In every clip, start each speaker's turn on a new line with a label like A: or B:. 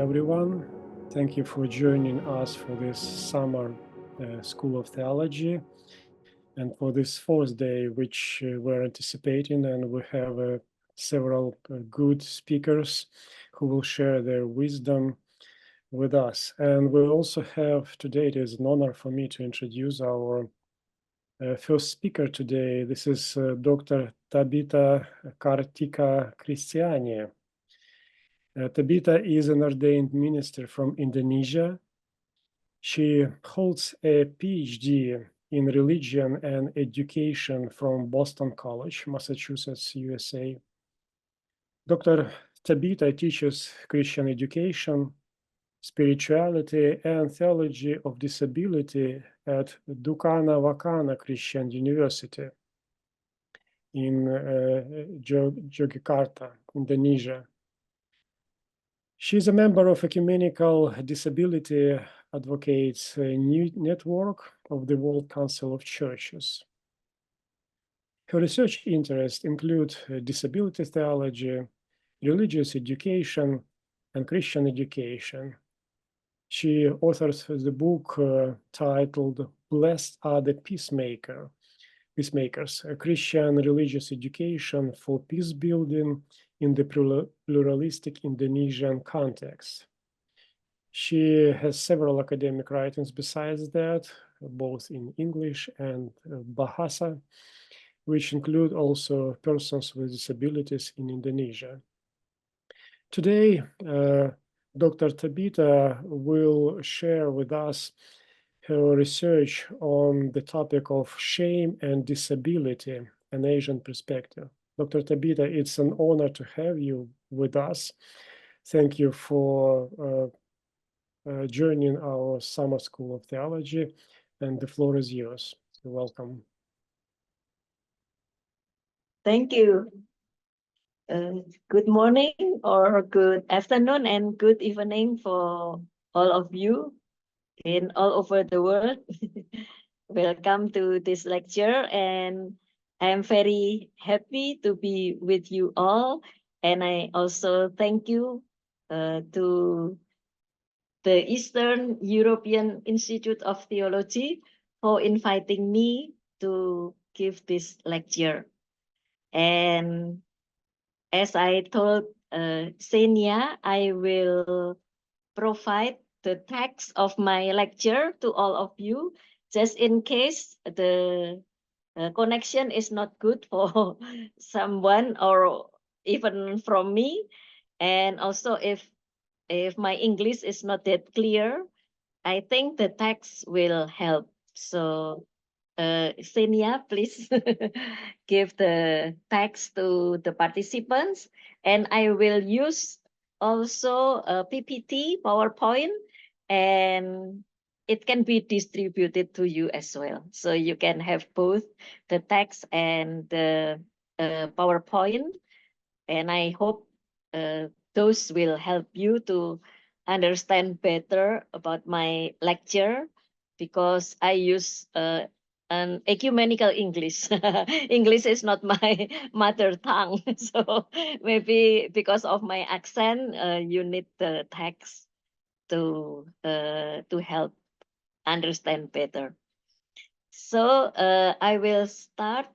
A: everyone. Thank you for joining us for this summer School of Theology and for this fourth day, which we're anticipating, and we have several good speakers who will share their wisdom with us. And we also have today, it is an honor for me to introduce our first speaker today. This is Dr. Tabitha Kartika Kristiani. Tabitha is an ordained minister from Indonesia. She holds a PhD in religion and education from Boston College, Massachusetts, USA. Dr. Tabitha teaches Christian education, spirituality, and theology of disability at Dukana Wakana Christian University in Yogyakarta, Indonesia. She is a member of Ecumenical Disability Advocates Network of the World Council of Churches. Her research interests include disability theology, religious education, and Christian education. She authored the book titled Blessed Are the Peacemakers, a Christian religious education for peace building in the pluralistic Indonesian context. She has several academic writings besides that, both in English and Bahasa, which include also persons with disabilities in Indonesia. Today, Dr. Tabitha will share with us her research on the topic of shame and disability, an Asian perspective. Dr. Tabitha, it's an honor to have you with us. Thank you for joining our Summer School of Theology, and the floor is yours. So welcome.
B: Thank you. Good morning or good afternoon and good evening for all of you in all over the world. Welcome to this lecture, and I'm very happy to be with you all. And I also thank you to the Eastern European Institute of Theology for inviting me to give this lecture. And as I told Xenia, I will provide the text of my lecture to all of you, just in case the connection is not good for someone or even from me. And also if my English is not that clear, I think the text will help. So Xenia, please give the text to the participants, and I will use also a PPT, PowerPoint, and it can be distributed to you as well. So you can have both the text and the PowerPoint, and I hope those will help you to understand better about my lecture, because I use an ecumenical English. English is not my mother tongue, so maybe because of my accent, you need the text to help understand better. So I will start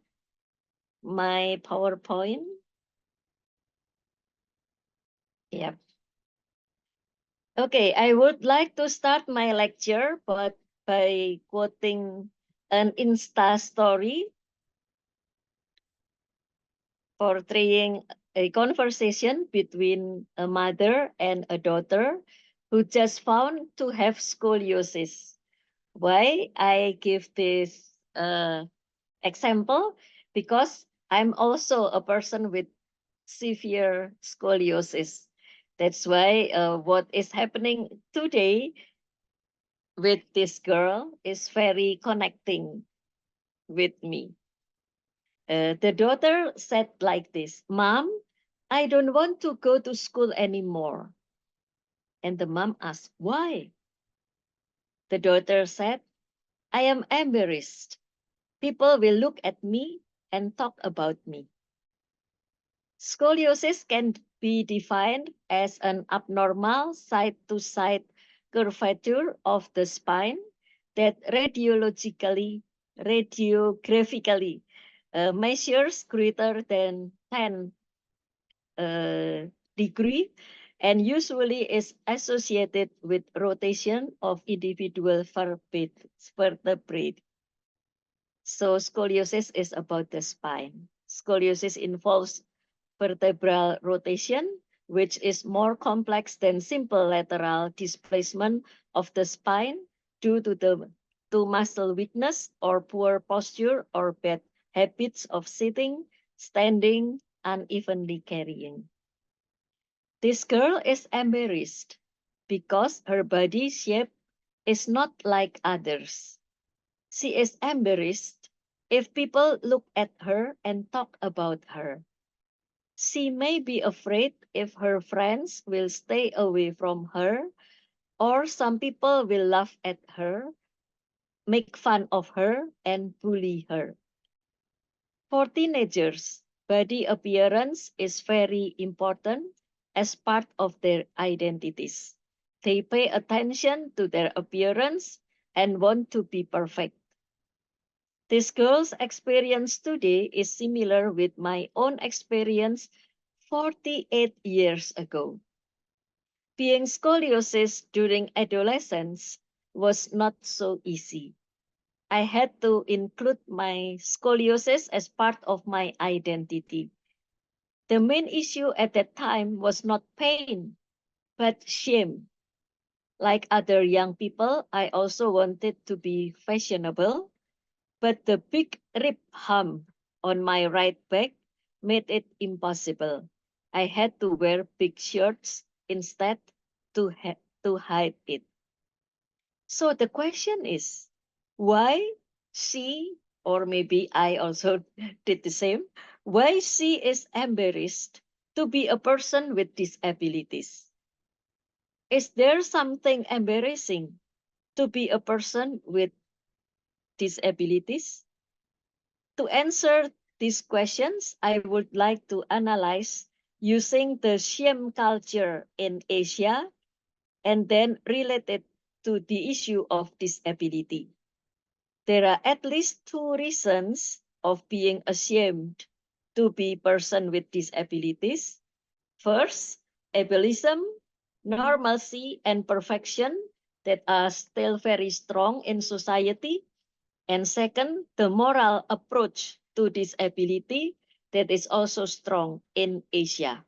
B: my PowerPoint. Yep. Okay, I would like to start my lecture by quoting an Insta story portraying a conversation between a mother and a daughter who just found to have scoliosis. Why I give this example? Because I'm also a person with severe scoliosis. That's why what is happening today with this girl is very connecting with me. The daughter said like this, "Mom, I don't want to go to school anymore." And the mom asked, "Why?" The daughter said, "I am embarrassed. People will look at me and talk about me." Scoliosis can be defined as an abnormal side-to-side curvature of the spine that radiographically measures greater than 10 degree and usually is associated with rotation of individual vertebrae. So scoliosis is about the spine. Scoliosis involves vertebral rotation, which is more complex than simple lateral displacement of the spine due to muscle weakness or poor posture or bad habits of sitting, standing, unevenly carrying. This girl is embarrassed because her body shape is not like others. She is embarrassed if people look at her and talk about her. She may be afraid if her friends will stay away from her, or some people will laugh at her, make fun of her, and bully her. For teenagers, body appearance is very important as part of their identities. They pay attention to their appearance and want to be perfect. This girl's experience today is similar with my own experience 48 years ago. Being scoliosis during adolescence was not so easy. I had to include my scoliosis as part of my identity. The main issue at that time was not pain, but shame. Like other young people, I also wanted to be fashionable, but the big rib hump on my right back made it impossible. I had to wear big shirts instead to hide it. So the question is, why she, or maybe I also did the same, why she is embarrassed to be a person with disabilities? Is there something embarrassing to be a person with disabilities? To answer these questions, I would like to analyze using the shame culture in Asia and then relate it to the issue of disability. There are at least two reasons of being ashamed to be person with disabilities. First, ableism, normalcy, and perfection that are still very strong in society. And second, the moral approach to disability that is also strong in Asia.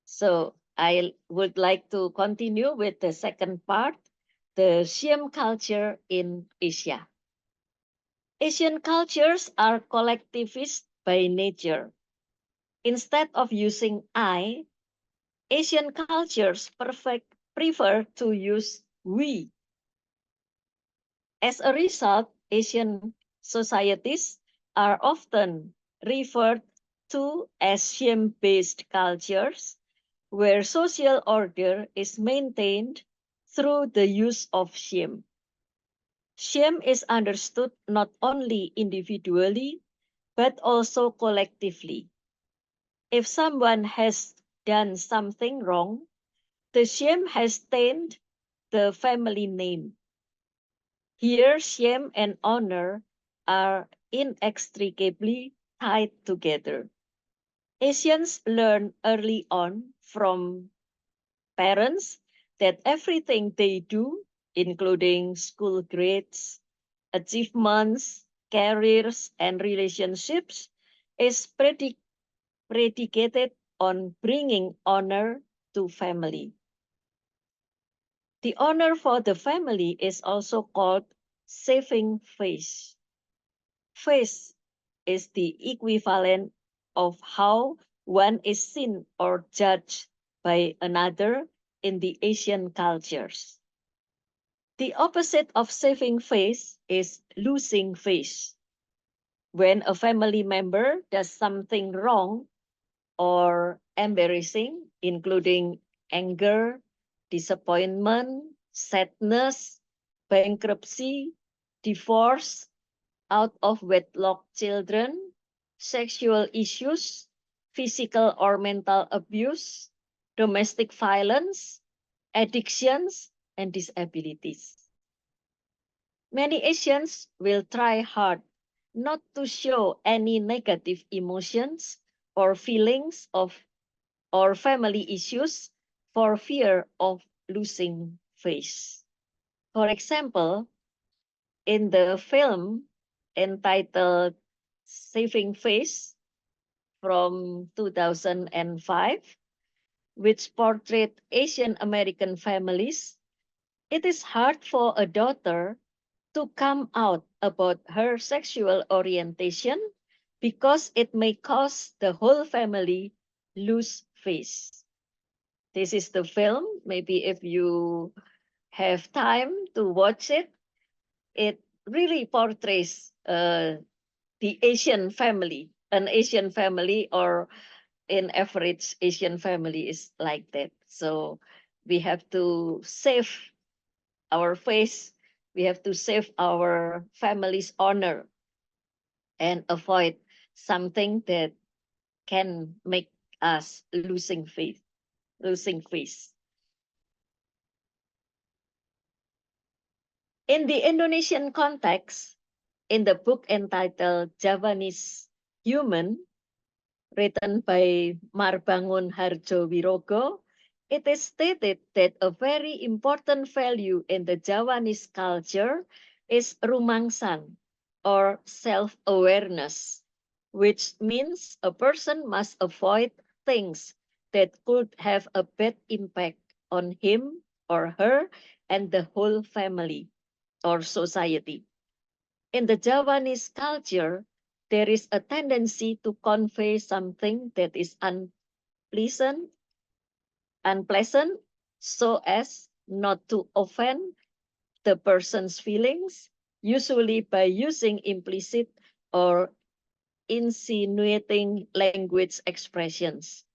B: So I would like to continue with the second part, the shame culture in Asia. Asian cultures are collectivist by nature. Instead of using I, Asian cultures prefer to use we. As a result, Asian societies are often referred to as shame-based cultures, where social order is maintained through the use of shame. Shame is understood not only individually, but also collectively. If someone has done something wrong, the shame has stained the family name. Here, shame and honor are inextricably tied together. Asians learn early on from parents that everything they do, including school grades, achievements, careers, and relationships, is predicated on bringing honor to family. The honor for the family is also called saving face. Face is the equivalent of how one is seen or judged by another in the Asian cultures. The opposite of saving face is losing face. When a family member does something wrong or embarrassing, including anger, disappointment, sadness, bankruptcy, divorce, out of wedlock children, sexual issues, physical or mental abuse, domestic violence, addictions, and disabilities. Many Asians will try hard not to show any negative emotions or feelings of or family issues for fear of losing face. For example, in the film entitled Saving Face from 2005, which portrayed Asian American families, it is hard for a daughter to come out about her sexual orientation because it may cause the whole family lose face. This is the film. Maybe if you have time to watch it, it really portrays the Asian family. An Asian family or in average Asian family is like that. So we have to save our face. We have to save our family's honor and avoid something that can make us losing faith, losing face. In the Indonesian context, in the book entitled Javanese Human, written by Marbangun Harjowirogo, it is stated that a very important value in the Javanese culture is rumangsan, or self-awareness, which means a person must avoid things that could have a bad impact on him or her and the whole family or society. In the Javanese culture, there is a tendency to convey something that is unpleasant, so as not to offend the person's feelings, usually by using implicit or insinuating language expressions.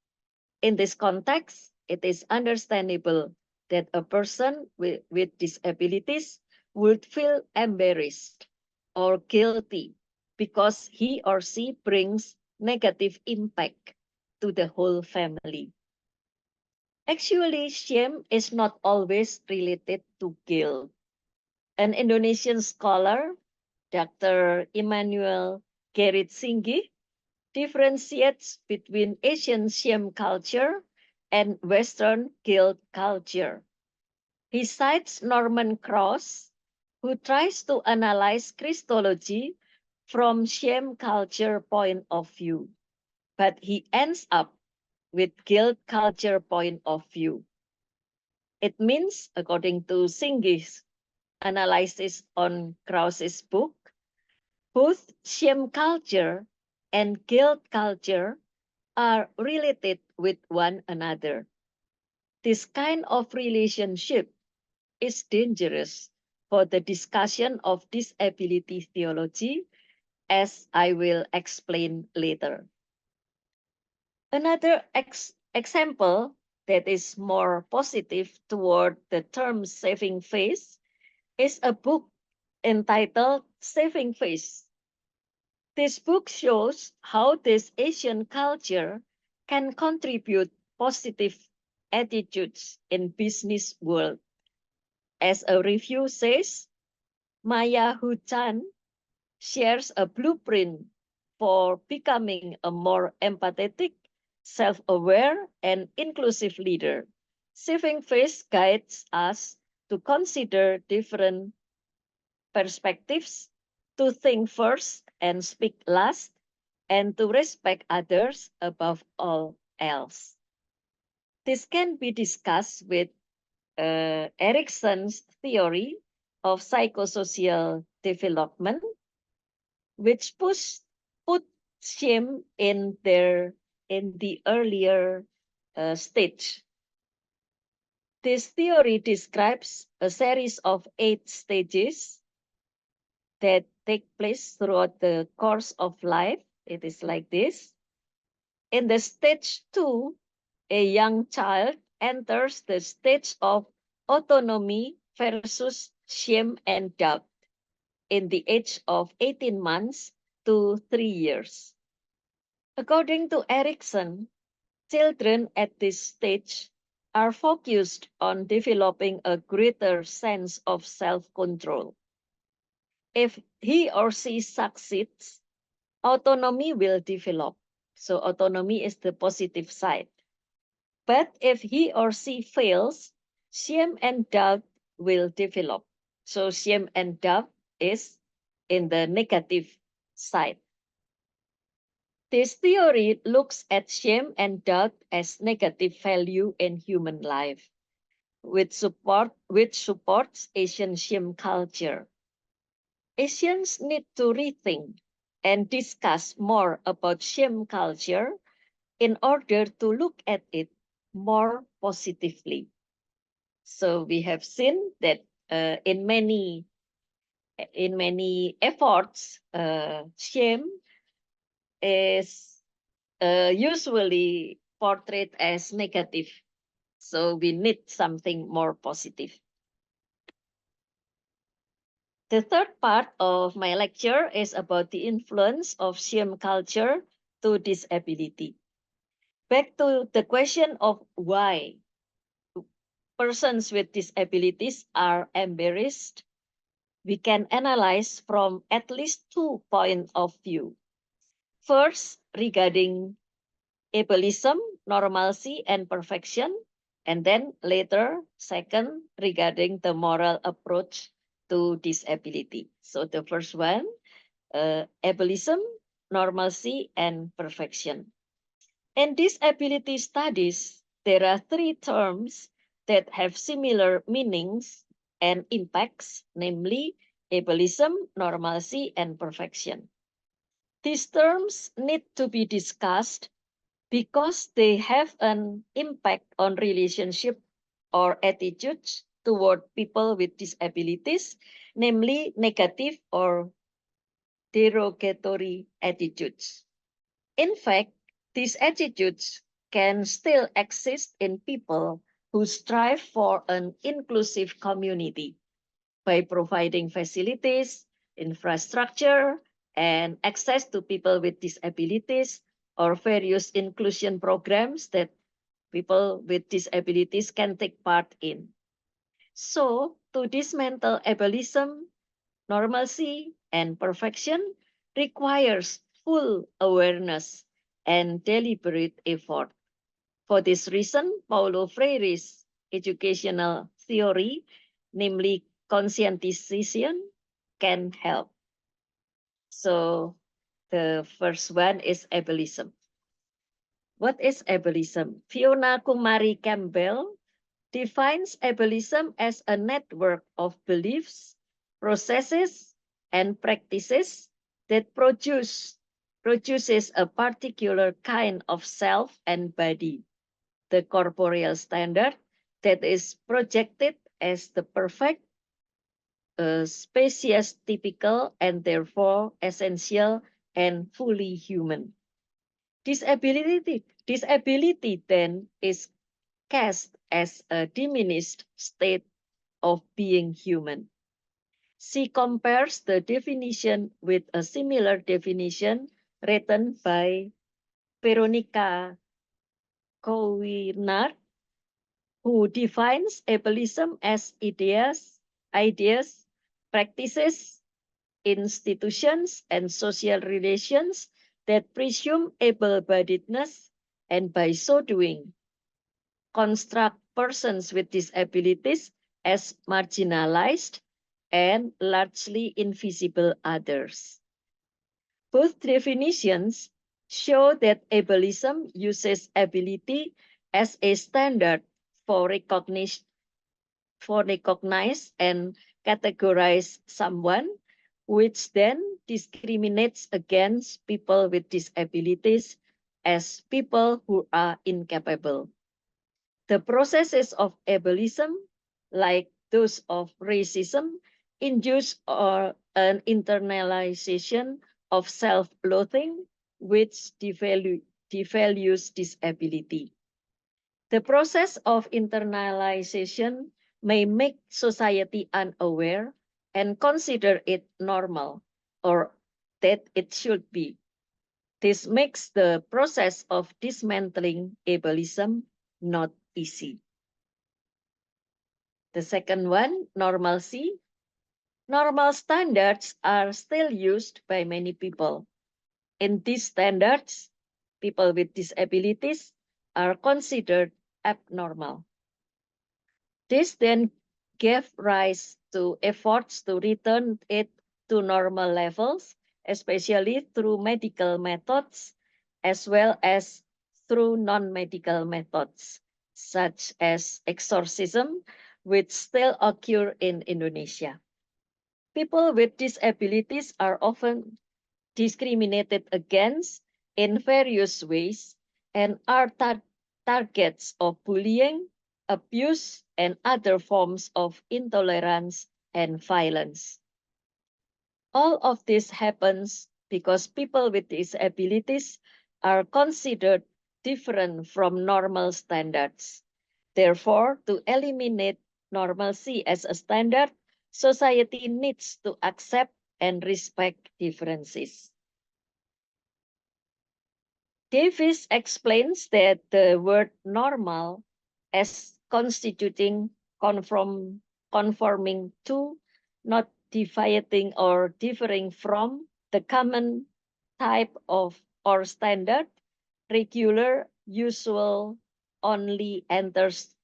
B: In this context, it is understandable that a person with disabilities would feel embarrassed or guilty because he or she brings negative impact to the whole family. Actually, shame is not always related to guilt. An Indonesian scholar, Dr. Immanuel Gerrit Singgi, differentiates between Asian shame culture and Western guilt culture. He cites Norman Cross, who tries to analyze Christology from shame culture point of view, but he ends up with guilt culture point of view. It means, according to Singgi's analysis on Krause's book, both shame culture and guilt culture are related with one another. This kind of relationship is dangerous for the discussion of disability theology, as I will explain later. Another example that is more positive toward the term saving face is a book entitled Saving Face. This book shows how this Asian culture can contribute positive attitudes in business world. As a review says, Maya Hu Chan shares a blueprint for becoming a more empathetic, self-aware, and inclusive leader. Saving Face guides us to consider different perspectives, to think first and speak last, and to respect others above all else. This can be discussed with Erikson's theory of psychosocial development, which put shame in the earlier stage. This theory describes a series of 8 stages that take place throughout the course of life. It is like this. In the stage 2, a young child enters the stage of autonomy versus shame and doubt. in the age of 18 months to 3 years. According to Erikson, children at this stage are focused on developing a greater sense of self-control. If he or she succeeds, autonomy will develop. So autonomy is the positive side. But if he or she fails, shame and doubt will develop. So shame and doubt is in the negative side. This theory looks at shame and doubt as negative value in human life, which supports Asian shame culture. Asians need to rethink and discuss more about shame culture in order to look at it more positively. So we have seen that in many efforts, shame is usually portrayed as negative. So we need something more positive. The third part of my lecture is about the influence of shame culture to disability. Back to the question of why persons with disabilities are embarrassed, we can analyze from at least 2 points of view. First, regarding ableism, normalcy, and perfection. And then later, second, regarding the moral approach to disability. So the first one, ableism, normalcy, and perfection. In disability studies, there are 3 terms that have similar meanings and impacts, namely ableism, normalcy, and perfection. These terms need to be discussed because they have an impact on relationship or attitudes toward people with disabilities, namely negative or derogatory attitudes. In fact, these attitudes can still exist in people who strive for an inclusive community by providing facilities, infrastructure, and access to people with disabilities or various inclusion programs that people with disabilities can take part in. So, to dismantle ableism, normalcy, and perfection requires full awareness and deliberate effort. For this reason, Paulo Freire's educational theory, namely conscientization, can help. So the first one is ableism. What is ableism? Fiona Kumari Campbell defines ableism as a network of beliefs, processes, and practices that produces a particular kind of self and body, the corporeal standard that is projected as the perfect, species typical, and therefore essential and fully human. Disability then is cast as a diminished state of being human. She compares the definition with a similar definition written by Veronica Chouinard, who defines ableism as ideas, practices, institutions, and social relations that presume able-bodiedness and by so doing construct persons with disabilities as marginalized and largely invisible others. Both definitions show that ableism uses ability as a standard for recognize and categorize someone, which then discriminates against people with disabilities as people who are incapable. The processes of ableism, like those of racism, induce an internalization of self-loathing, which devalues disability. The process of internalization may make society unaware and consider it normal or that it should be. This makes the process of dismantling ableism not easy. The second one, normalcy. Normal standards are still used by many people. In these standards, people with disabilities are considered abnormal. This then gave rise to efforts to return it to normal levels, especially through medical methods, as well as through non-medical methods, such as exorcism, which still occur in Indonesia. People with disabilities are often discriminated against in various ways and are targets of bullying, abuse, and other forms of intolerance and violence. All of this happens because people with disabilities are considered different from normal standards. Therefore, to eliminate normalcy as a standard, society needs to accept and respect differences. Davis explains that the word normal as constituting conforming to, not deviating or differing from the common type of or standard, regular, usual, only enters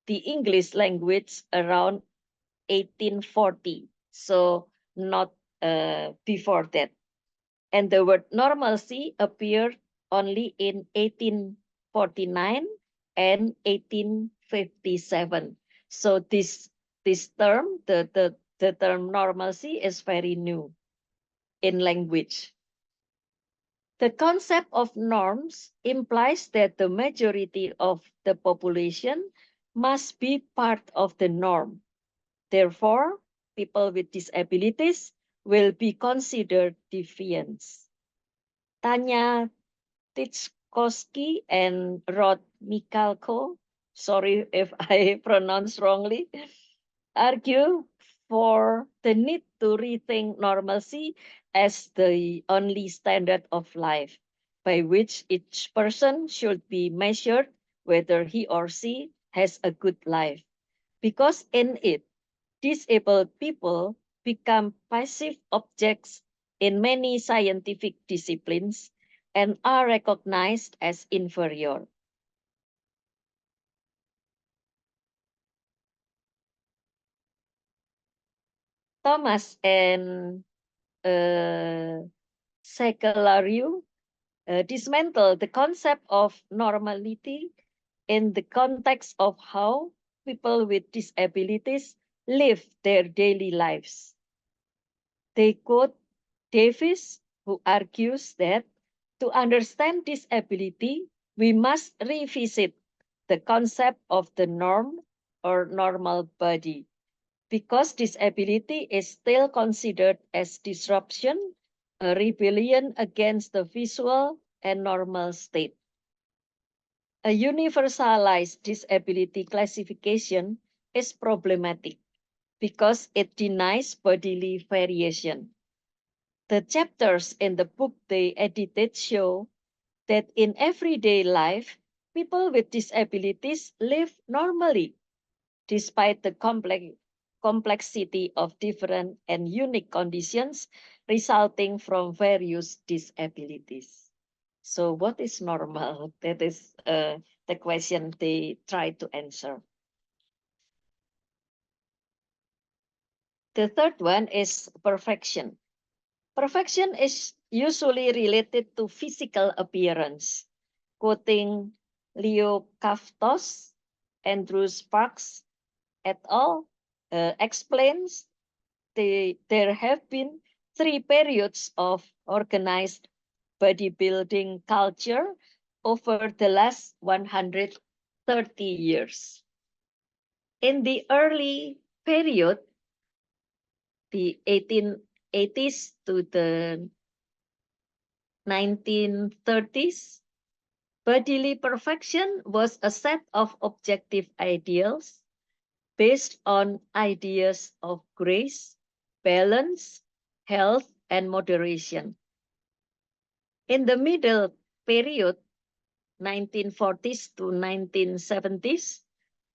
B: the English language around 1840. So not before that. And the word normalcy appeared only in 1849 and 1857. So this term, the term normalcy is very new in language. The concept of norms implies that the majority of the population must be part of the norm. Therefore, people with disabilities will be considered deviants. Tanya Titschkowski and Rod Michalko, sorry if I pronounce wrongly, argue for the need to rethink normalcy as the only standard of life, by which each person should be measured whether he or she has a good life. Because in it, disabled people become passive objects in many scientific disciplines and are recognized as inferior. Thomas and Seculario dismantle the concept of normality in the context of how people with disabilities live their daily lives. They quote Davis, who argues that to understand disability, we must revisit the concept of the norm or normal body, because disability is still considered as disruption, a rebellion against the visual and normal state. A universalized disability classification is problematic because it denies bodily variation. The chapters in the book they edited show that in everyday life, people with disabilities live normally, despite the complexity of different and unique conditions resulting from various disabilities. So what is normal? That is the question they try to answer. The third one is perfection. Perfection is usually related to physical appearance. Quoting Leo Kaftos, Andrew Sparks et al. Explains there have been 3 periods of organized bodybuilding culture over the last 130 years. In the early period, the 1880s to the 1930s, bodily perfection was a set of objective ideals based on ideas of grace, balance, health, and moderation. In the middle period, 1940s to 1970s,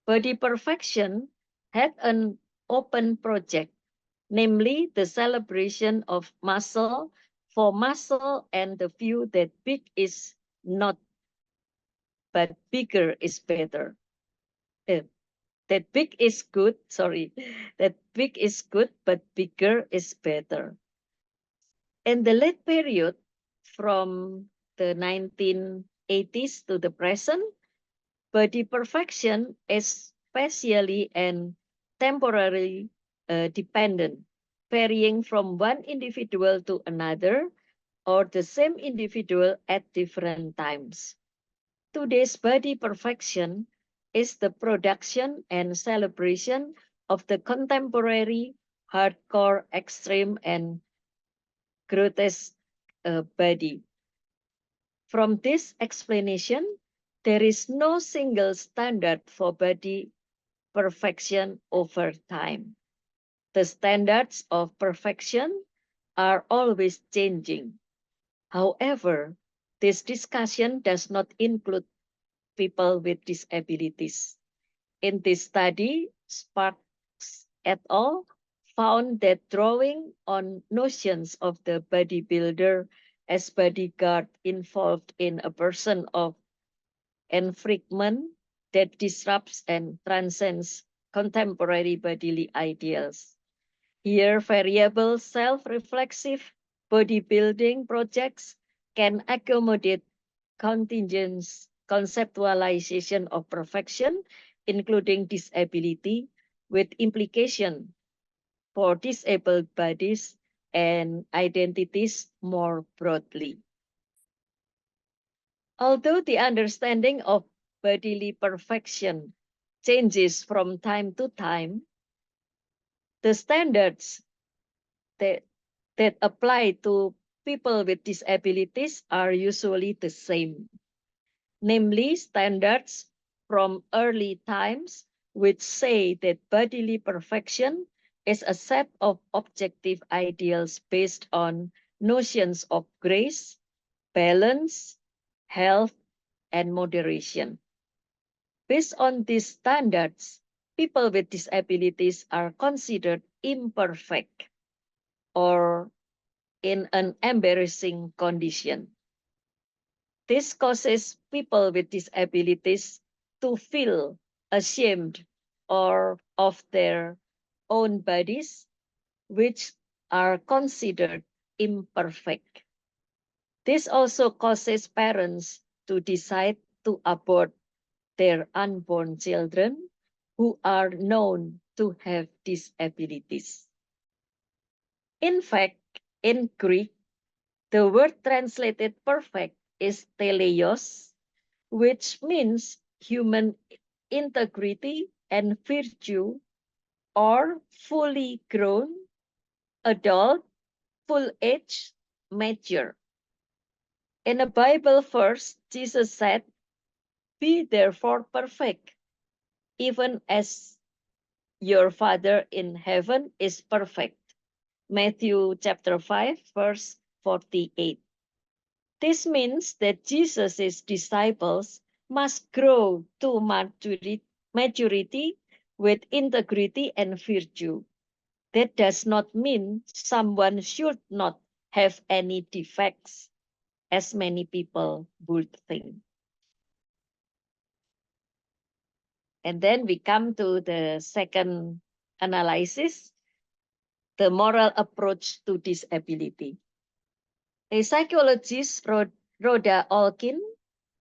B: Body Perfection had an open project, namely the celebration of muscle for muscle and the view that big is not, but bigger is better. That big is good, sorry, that big is good, but bigger is better. In the late period, from the 1980s to the present, Body Perfection is spatially and temporarily dependent, varying from one individual to another or the same individual at different times. Today's Body Perfection is the production and celebration of the contemporary, hardcore, extreme, and grotesque body. From this explanation, there is no single standard for body perfection over time. The standards of perfection are always changing. However, this discussion does not include people with disabilities. In this study, Sparks et al. Found that drawing on notions of the bodybuilder as bodyguard involved in a person of enfreakment that disrupts and transcends contemporary bodily ideals. Here, variable self-reflexive bodybuilding projects can accommodate contingent conceptualization of perfection, including disability, with implication for disabled bodies and identities more broadly. Although the understanding of bodily perfection changes from time to time, the standards that apply to people with disabilities are usually the same, namely standards from early times which say that bodily perfection is a set of objective ideals based on notions of grace, balance, health, and moderation. Based on these standards, people with disabilities are considered imperfect or in an embarrassing condition. This causes people with disabilities to feel ashamed of their own bodies, which are considered imperfect. This also causes parents to decide to abort their unborn children who are known to have disabilities. In fact, in Greek, the word translated perfect is teleios, which means human integrity and virtue, or fully grown, adult, full age, mature. In a Bible verse, Jesus said, "Be therefore perfect, even as your Father in heaven is perfect." Matthew chapter 5, verse 48. This means that Jesus' disciples must grow to maturity with integrity and virtue. That does not mean someone should not have any defects, as many people would think. And then we come to the second analysis, the moral approach to disability. A psychologist, Rhoda Olkin,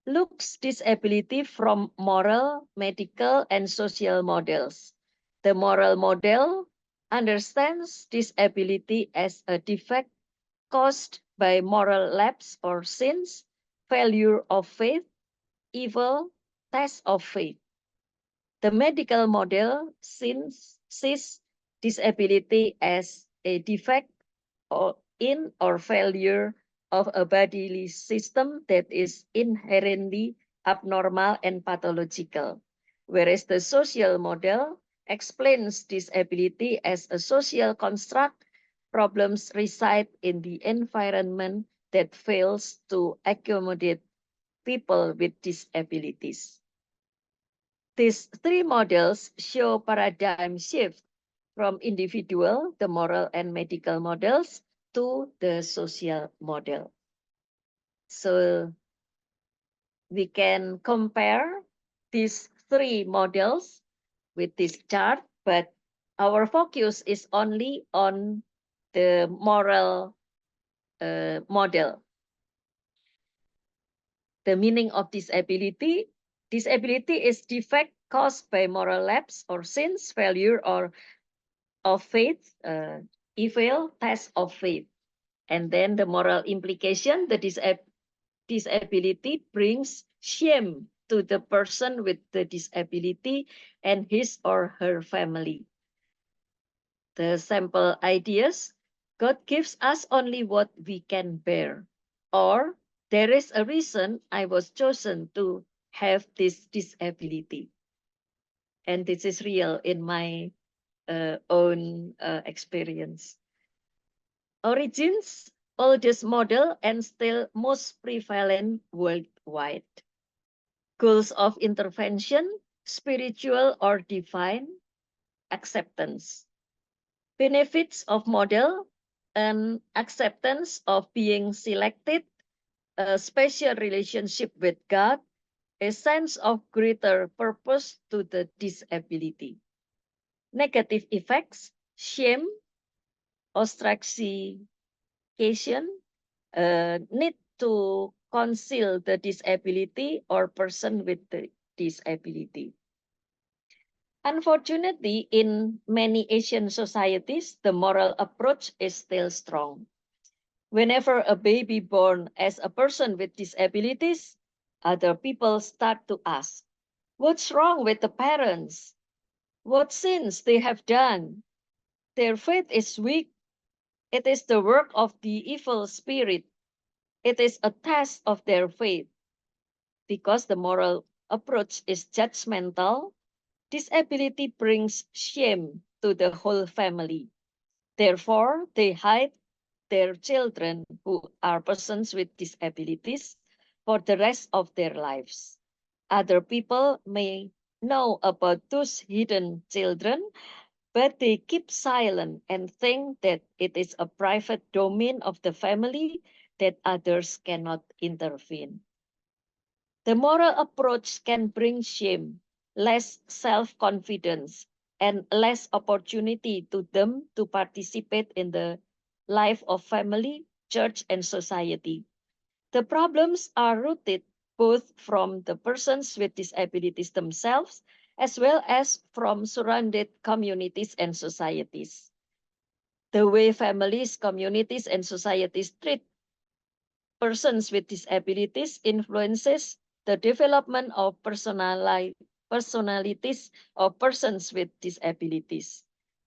B: looks disability from moral, medical, and social models. The moral model understands disability as a defect caused by moral lapse or sins, failure of faith, evil, test of faith. The medical model sees disability as a defect or failure of a bodily system that is inherently abnormal and pathological, whereas the social model explains disability as a social construct Problems reside in the environment that fails to accommodate people with disabilities. These three models show paradigm shift from individual, the moral and medical models, to the social model. So we can compare these three models with this chart, but our focus is only on the moral model. The meaning of disability. Disability is defect caused by moral lapse or sins, failure or of faith, evil, test of faith. And then the moral implication, the disability brings shame to the person with the disability and his or her family. The sample ideas, God gives us only what we can bear, or there is a reason I was chosen to have this disability. And this is real in my own experience. Origins, oldest model and still most prevalent worldwide. Goals of intervention, spiritual or divine, acceptance. Benefits of model and acceptance of being selected, a special relationship with God, a sense of greater purpose to the disability. Negative effects, shame, ostracism, need to conceal the disability or person with the disability. Unfortunately, in many Asian societies, the moral approach is still strong. Whenever a baby born as a person with disabilities, other people start to ask, what's wrong with the parents? What sins they have done? Their faith is weak. It is the work of the evil spirit. It is a test of their faith. Because the moral approach is judgmental, disability brings shame to the whole family. Therefore, they hide their children who are persons with disabilities for the rest of their lives. Other people may know about those hidden children, but they keep silent and think that it is a private domain of the family that others cannot intervene. The moral approach can bring shame, less self-confidence, and less opportunity to them to participate in the life of family, church, and society. The problems are rooted both from the persons with disabilities themselves, as well as from surrounded communities and societies. The way families, communities, and societies treat persons with disabilities influences the development of personalities of persons with disabilities.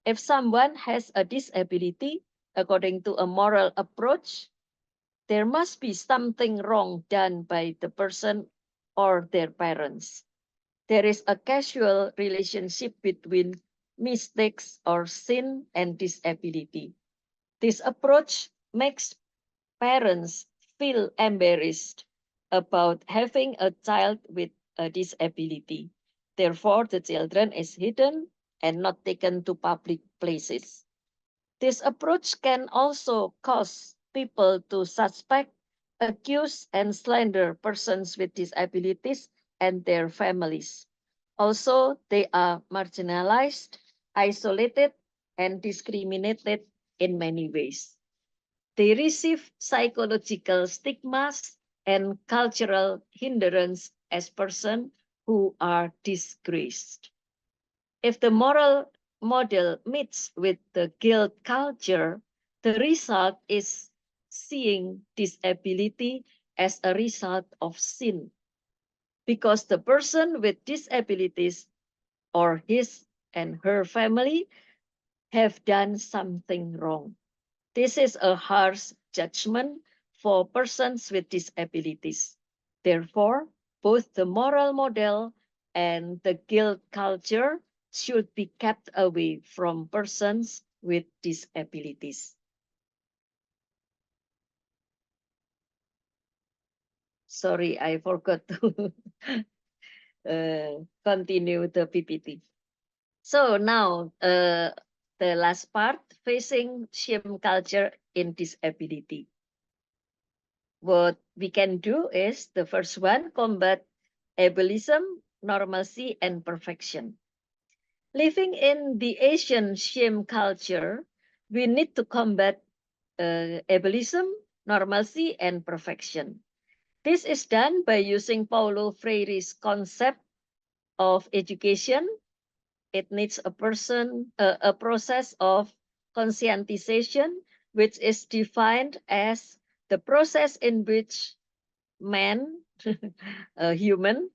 B: If someone has a disability, according to a moral approach, there must be something wrong done by the person or their parents. There is a causal relationship between mistakes or sin and disability. This approach makes parents feel embarrassed about having a child with a disability. Therefore, the children is hidden and not taken to public places. This approach can also cause people to suspect, accuse, and slander persons with disabilities and their families. Also, they are marginalized, isolated, and discriminated in many ways. They receive psychological stigmas and cultural hindrance as persons who are disgraced. If the moral model meets with the guilt culture, the result is seeing disability as a result of sin, because the person with disabilities or his and her family have done something wrong. This is a harsh judgment for persons with disabilities. Therefore, both the moral model and the guilt culture should be kept away from persons with disabilities. Sorry, I forgot to continue the PPT. So now the last part, facing shame culture in disability. What we can do is the first one, combat ableism, normalcy, and perfection. Living in the Asian shame culture, we need to combat ableism, normalcy, and perfection. This is done by using Paulo Freire's concept of education. It needs a process of conscientization, which is defined as the process in which man, a human,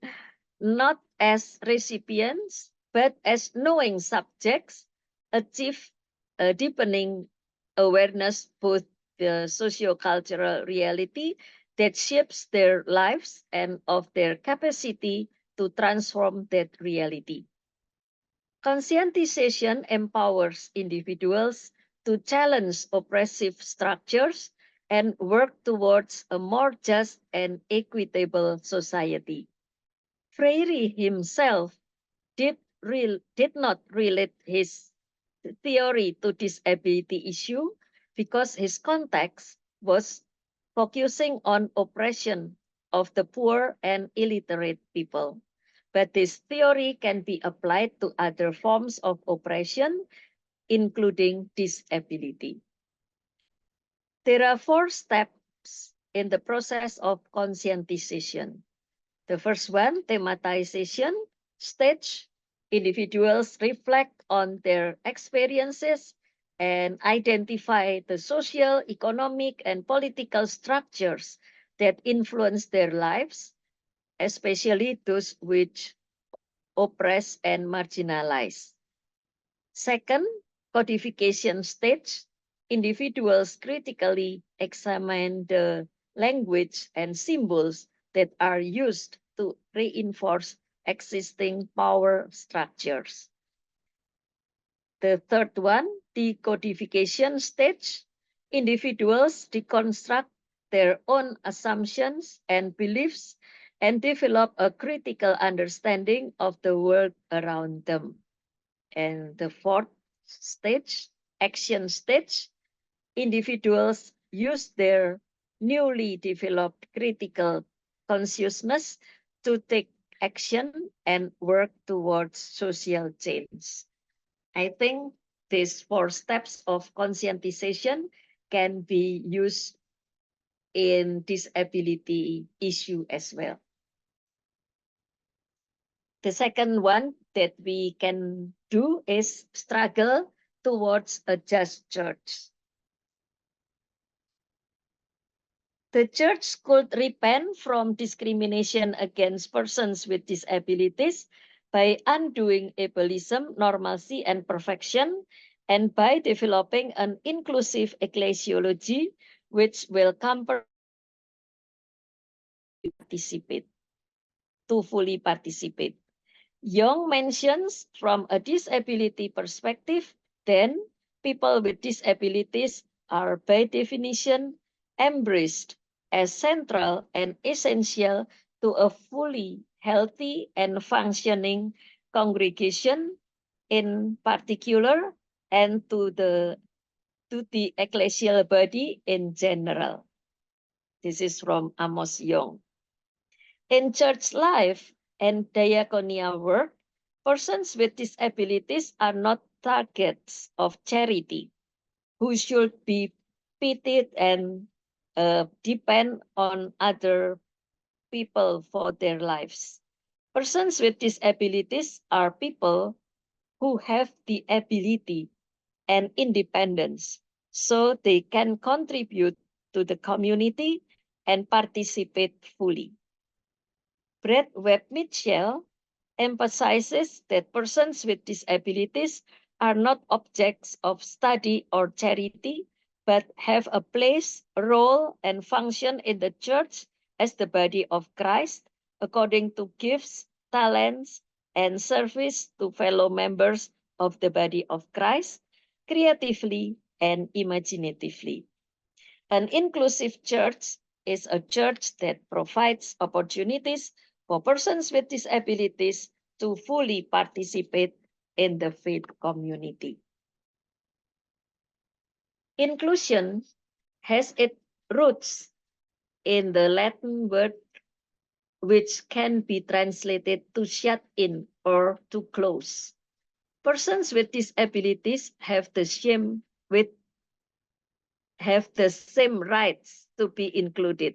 B: not as recipients, but as knowing subjects, achieve a deepening awareness both the socio-cultural reality that shapes their lives and of their capacity to transform that reality. Conscientization empowers individuals to challenge oppressive structures and work towards a more just and equitable society. Freire himself did not relate his theory to disability issue because his context was focusing on oppression of the poor and illiterate people. But this theory can be applied to other forms of oppression, including disability. There are 4 steps in the process of conscientization. The first one, thematization stage. Individuals reflect on their experiences and identify the social, economic, and political structures that influence their lives, especially those which oppress and marginalize. Second, codification stage. Individuals critically examine the language and symbols that are used to reinforce existing power structures. The third one, decodification stage. Individuals deconstruct their own assumptions and beliefs and develop a critical understanding of the world around them. And the fourth stage, action stage, individuals use their newly developed critical consciousness to take action and work towards social change. I think these 4 steps of conscientization can be used in disability issue as well. The second one that we can do is struggle towards a just church. The church could repent from discrimination against persons with disabilities by undoing ableism, normalcy, and perfection, and by developing an inclusive ecclesiology which will fully participate. Young mentions from a disability perspective, then people with disabilities are by definition embraced as central and essential to a fully healthy and functioning congregation in particular and to the ecclesial body in general. This is from Amos Yong. In church life and diaconia work, persons with disabilities are not targets of charity who should be pitied and depend on other people for their lives. Persons with disabilities are people who have the ability and independence so they can contribute to the community and participate fully. Brett Webb Mitchell emphasizes that persons with disabilities are not objects of study or charity, but have a place, role, and function in the church as the body of Christ, according to gifts, talents, and service to fellow members of the body of Christ, creatively and imaginatively. An inclusive church is a church that provides opportunities for persons with disabilities to fully participate in the faith community. Inclusion has its roots in the Latin word which can be translated to shut in or to close. Persons with disabilities have the same rights to be included,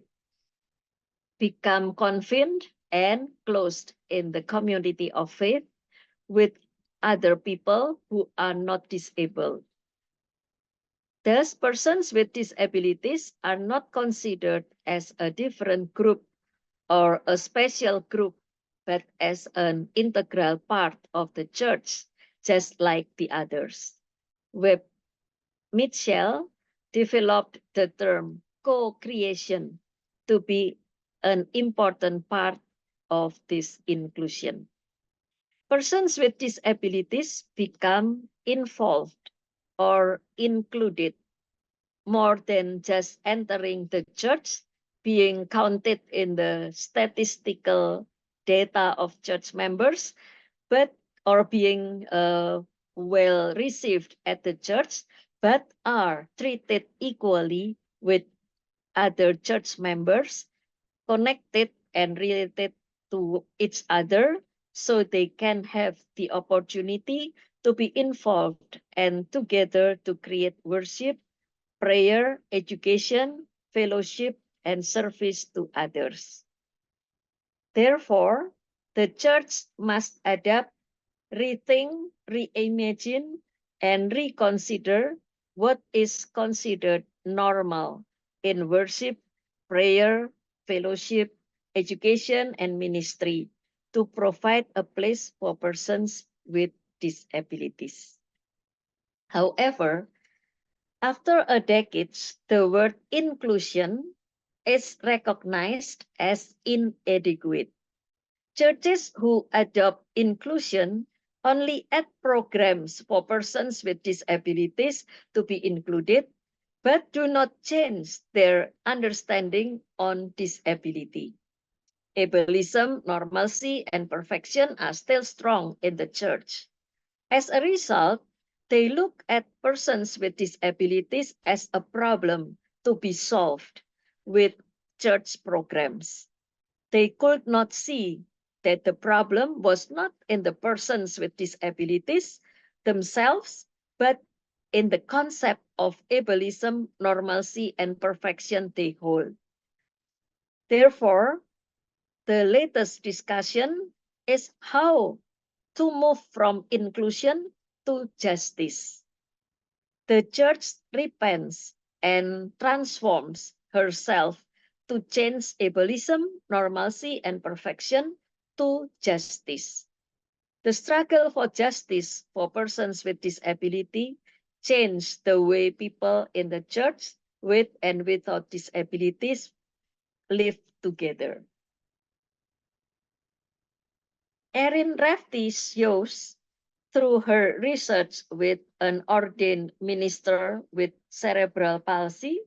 B: become confined and closed in the community of faith with other people who are not disabled. Thus, persons with disabilities are not considered as a different group or a special group, but as an integral part of the church, just like the others. Webb Mitchell developed the term co-creation to be an important part of this inclusion. Persons with disabilities become involved or included more than just entering the church, being counted in the statistical data of church members, but or being well received at the church, but are treated equally with other church members, connected and related to each other, so they can have the opportunity to be involved and together to create worship, prayer, education, fellowship, and service to others. Therefore, the church must adapt, rethink, reimagine, and reconsider what is considered normal in worship, prayer, fellowship, education, and ministry to provide a place for persons with disabilities. However, after a decade, the word inclusion is recognized as inadequate. Churches who adopt inclusion only add programs for persons with disabilities to be included, but do not change their understanding on disability. Ableism, normalcy, and perfection are still strong in the church. As a result, they look at persons with disabilities as a problem to be solved with church programs. They could not see that the problem was not in the persons with disabilities themselves, but in the concept of ableism, normalcy, and perfection they hold. Therefore, the latest discussion is how to move from inclusion to justice. The church repents and transforms herself to change ableism, normalcy, and perfection to justice. The struggle for justice for persons with disability changed the way people in the church with and without disabilities live together. Erin Rafty shows through her research with an ordained minister with cerebral palsy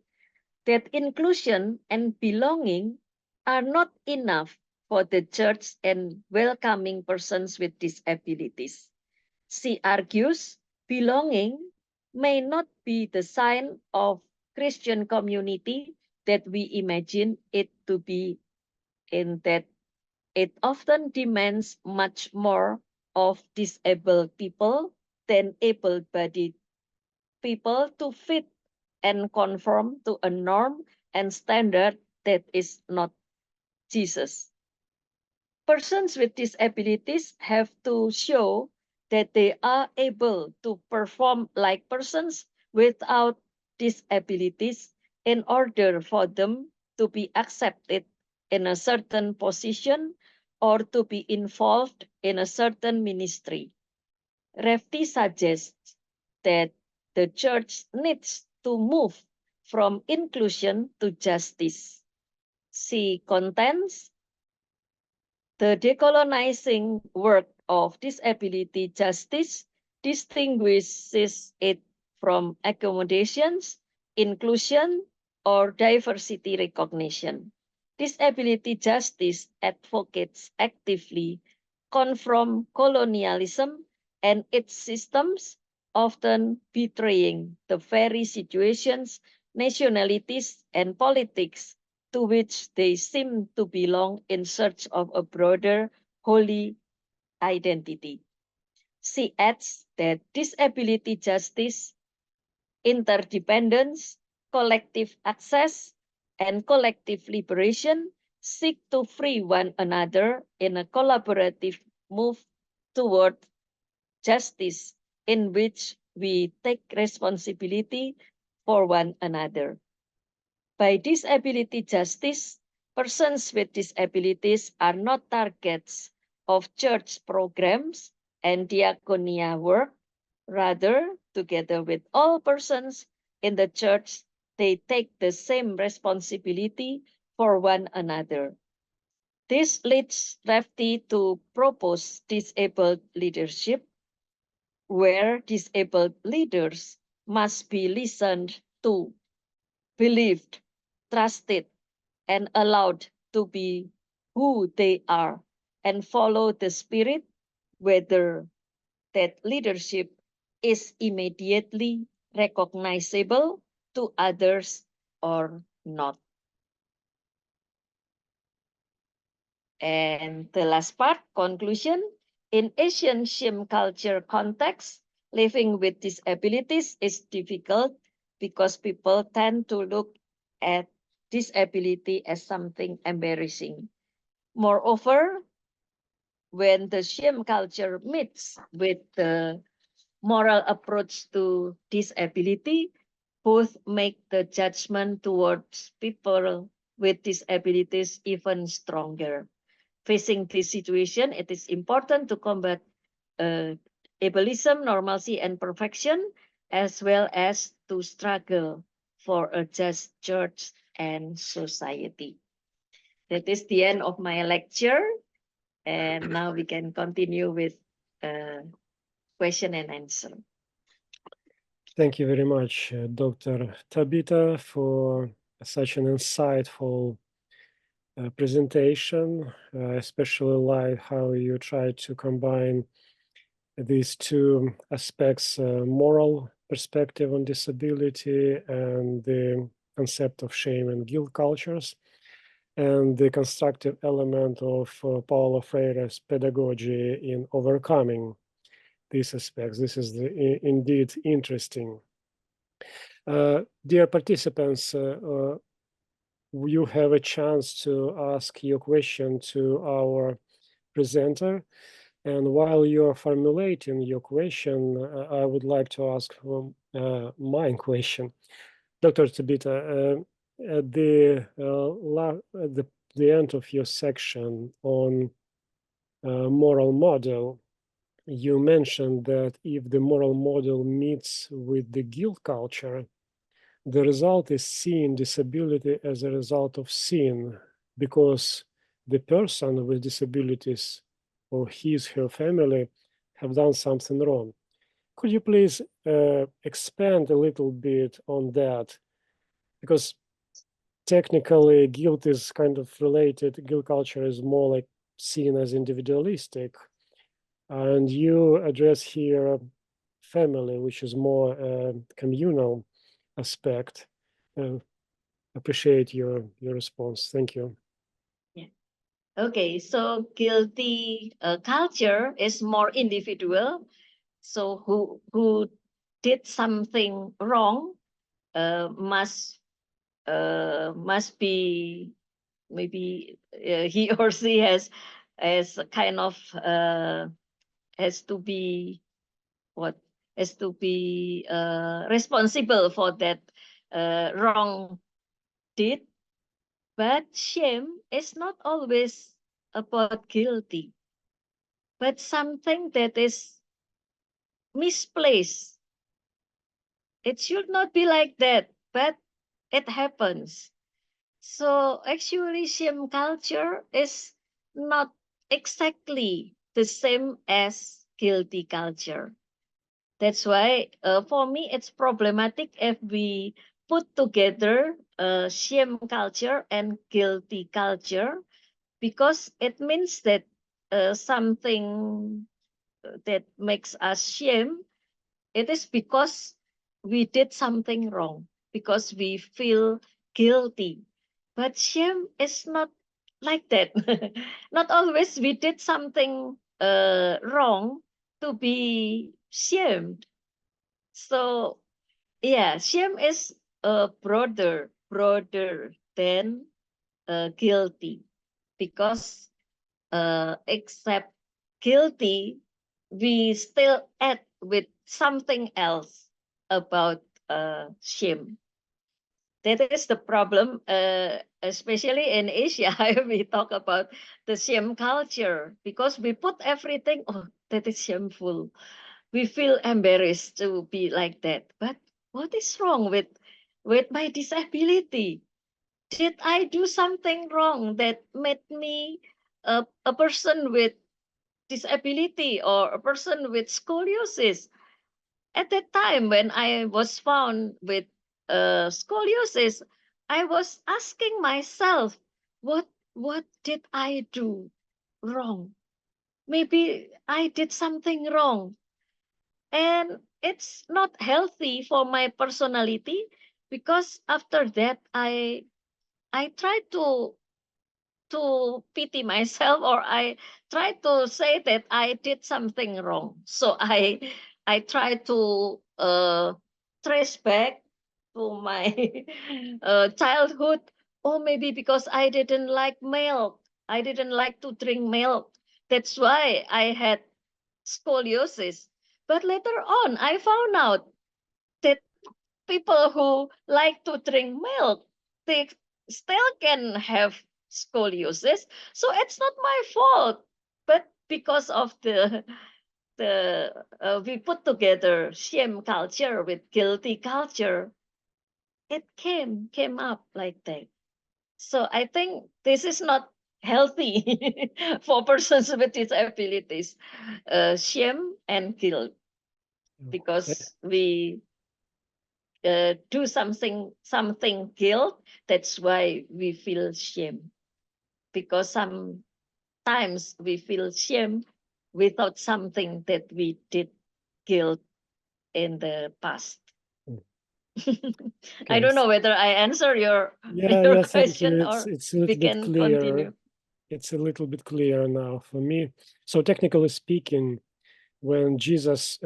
B: that inclusion and belonging are not enough for the church and welcoming persons with disabilities. She argues belonging may not be the sign of Christian community that we imagine it to be, in that it often demands much more of disabled people than able-bodied people to fit and conform to a norm and standard that is not Jesus. Persons with disabilities have to show that they are able to perform like persons without disabilities in order for them to be accepted in a certain position or to be involved in a certain ministry. Rafty suggests that the church needs to move from inclusion to justice. She contends the decolonizing work of disability justice distinguishes it from accommodations, inclusion, or diversity recognition. Disability justice advocates actively confront colonialism and its systems, often betraying the very situations, nationalities, and politics to which they seem to belong in search of a broader, holy identity. She adds that disability justice, interdependence, collective access, and collective liberation seek to free one another in a collaborative move toward justice in which we take responsibility for one another. By disability justice, persons with disabilities are not targets of church programs and diaconia work. Rather, together with all persons in the church, they take the same responsibility for one another. This leads Lefty to propose disabled leadership, where disabled leaders must be listened to, believed, trusted, and allowed to be who they are and follow the spirit, whether that leadership is immediately recognizable to others or not. And the last part, conclusion. In Asian Shim culture context, living with disabilities is difficult because people tend to look at disability as something embarrassing. Moreover, when the shame culture meets with the moral approach to disability, both make the judgment towards people with disabilities even stronger. Facing this situation, it is important to combat ableism, normalcy, and perfection, as well as to struggle for a just church and society. That is the end of my lecture. And now we can continue with question and answer.
A: Thank you very much, Dr. Tabita, for such an insightful presentation. Especially like how you try to combine these two aspects, moral perspective on disability and the concept of shame and guilt cultures, and the constructive element of Paulo Freire's pedagogy in overcoming these aspects. This is indeed interesting. Dear participants, you have a chance to ask your question to our presenter. And while you're formulating your question, I would like to ask my question. Dr. Tabita, at the end of your section on moral model, you mentioned that if the moral model meets with the guilt culture, the result is seeing disability as a result of sin, because the person with disabilities or her family have done something wrong. Could you please expand a little bit on that? Because technically guilt is kind of related, guilt culture is more like seen as individualistic. And you address here family, which is more communal aspect. Appreciate your response. Thank you.
B: Yeah. Okay, so guilty culture is more individual. So who did something wrong must be, maybe he or she has a kind of has to be responsible for that wrong deed. But shame is not always about guilty, but something that is misplaced. It should not be like that, but it happens. So actually, shame culture is not exactly the same as guilty culture. That's why for me, it's problematic if we put together shame culture and guilty culture because it means that something that makes us shame, it is because we did something wrong, because we feel guilty. But shame is not like that. Not always we did something wrong to be shamed. So yeah, shame is broader than guilty, because except guilty, we still add with something else about shame. That is the problem, especially in Asia. We talk about the shame culture because we put everything, oh, that is shameful. We feel embarrassed to be like that. But what is wrong with my disability? Did I do something wrong that made me a person with disability or a person with scoliosis? At that time, when I was found with scoliosis, I was asking myself, what did I do wrong? Maybe I did something wrong, and it's not healthy for my personality, because after that I try to pity myself, or I try to say that I did something wrong. So I try to trace back to my childhood. Oh, maybe because I didn't like milk. I didn't like to drink milk. That's why I had scoliosis. But later on, I found out that people who like to drink milk, they still can have scoliosis. So it's not my fault. But because of the we put together shame culture with guilty culture, it came up like that. So I think this is not healthy for persons with disabilities, shame and guilt, because we do something guilt. That's why we feel shame, because sometimes we feel shame without something that we did guilt in the past. I don't know whether I answer your
A: Yeah, thank
B: question,
A: you.
B: or
A: It's a
B: we
A: little bit
B: can
A: clearer.
B: continue.
A: It's a little bit clearer now for me. So technically speaking, when Jesus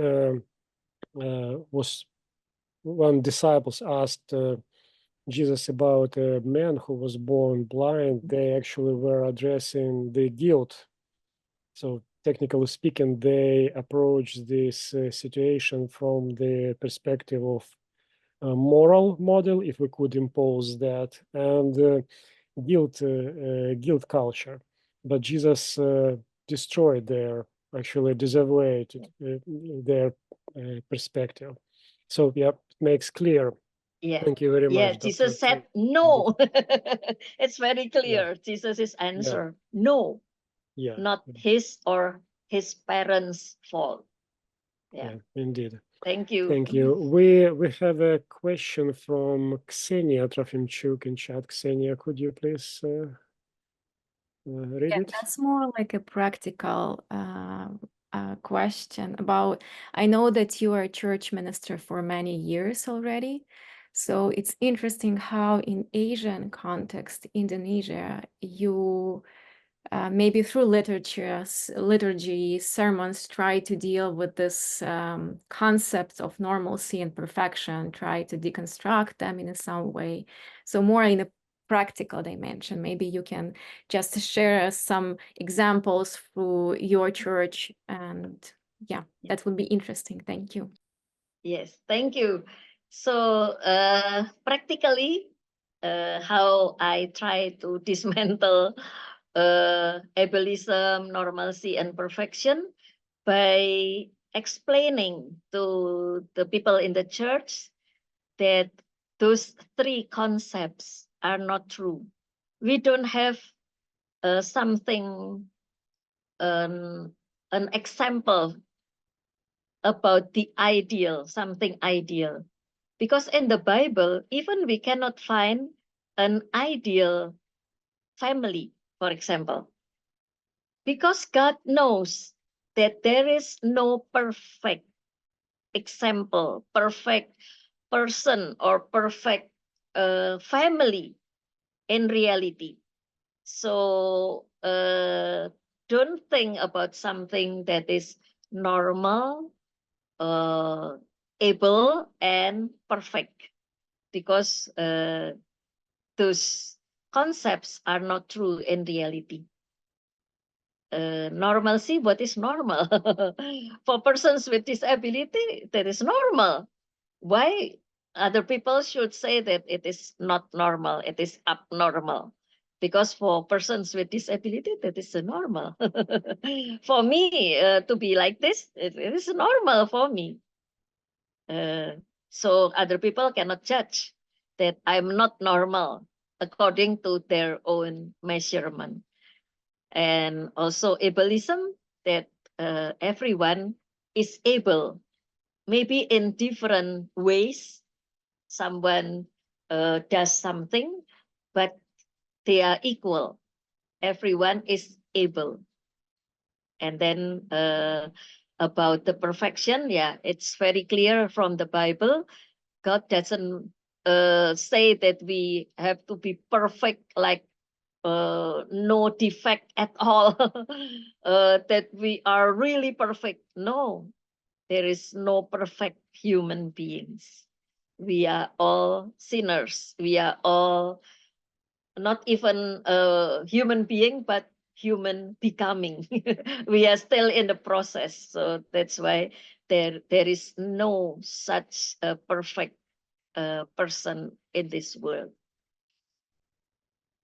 A: when disciples asked Jesus about a man who was born blind, they actually were addressing the guilt. So technically speaking, they approached this situation from the perspective of a moral model, if we could impose that, and guilt culture. But Jesus destroyed actually devaluated their perspective. So yeah, it makes clear.
B: Yeah.
A: Thank you very
B: Yeah,
A: much, Dr.
B: Jesus said
A: Tim.
B: no. It's very
A: Yeah,
B: clear. Jesus' answer, no,
A: yeah,
B: not his or his parents' fault. Yeah.
A: yeah, indeed.
B: Thank you.
A: Thank you. We have a question from Ksenia Trofimchuk in chat. Ksenia, could you please read
C: Yeah,
A: it?
C: that's more like a practical question about, I know that you are a church minister for many years already. So it's interesting how in Asian context, Indonesia, you maybe through liturgy, sermons try to deal with this concept of normalcy and perfection, try to deconstruct them in some way. So more in a practical dimension, maybe you can just share some examples through your church, and yeah, that would be interesting. Thank you.
B: Yes, thank you. So practically, how I try to dismantle ableism, normalcy, and perfection by explaining to the people in the church that those three concepts are not true. We don't have something, an example about the ideal, something ideal. Because in the Bible, even we cannot find an ideal family, for example, because God knows that there is no perfect example, perfect person, or perfect family in reality. So don't think about something that is normal, able, and perfect, because those concepts are not true in reality. Normalcy, what is normal? For persons with disability, that is normal. Why other people should say that it is not normal, it is abnormal? Because for persons with disability, that is normal. For me, to be like this, it is normal for me. So other people cannot judge that I'm not normal according to their own measurement. And also ableism, that everyone is able, maybe in different ways. Someone does something, but they are equal. Everyone is able. And then about the perfection, yeah, it's very clear from the Bible. God doesn't say that we have to be perfect, like no defect at all, that we are really perfect. No, there is no perfect human beings. We are all sinners. We are all not even a human being, but human becoming. We are still in the process. So that's why there is no such a perfect person in this world.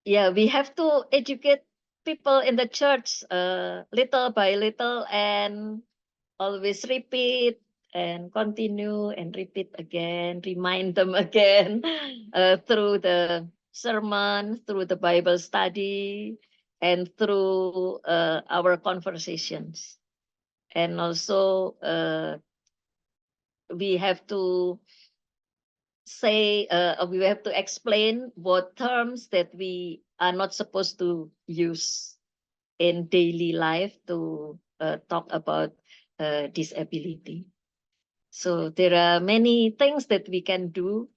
B: Yeah, we have to educate people in the church little by little, and always repeat and continue and repeat again, remind them again through the sermon, through the Bible study, and through our conversations. And also we have to say, we have to explain what terms that we are not supposed to use in daily life to talk about disability. So there are many things that we can do,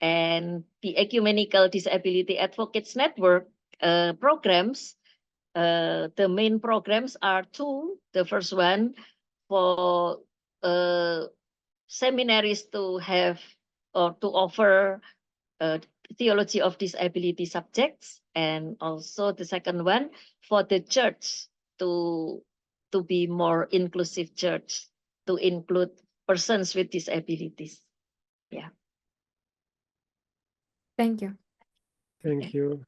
B: and the Ecumenical Disability Advocates Network programs, the main programs are two. The first one for seminaries to have or to offer theology of disability subjects, and also the second one for the church to be more inclusive church, to include persons with disabilities. Yeah.
C: Thank you.
A: Thank you.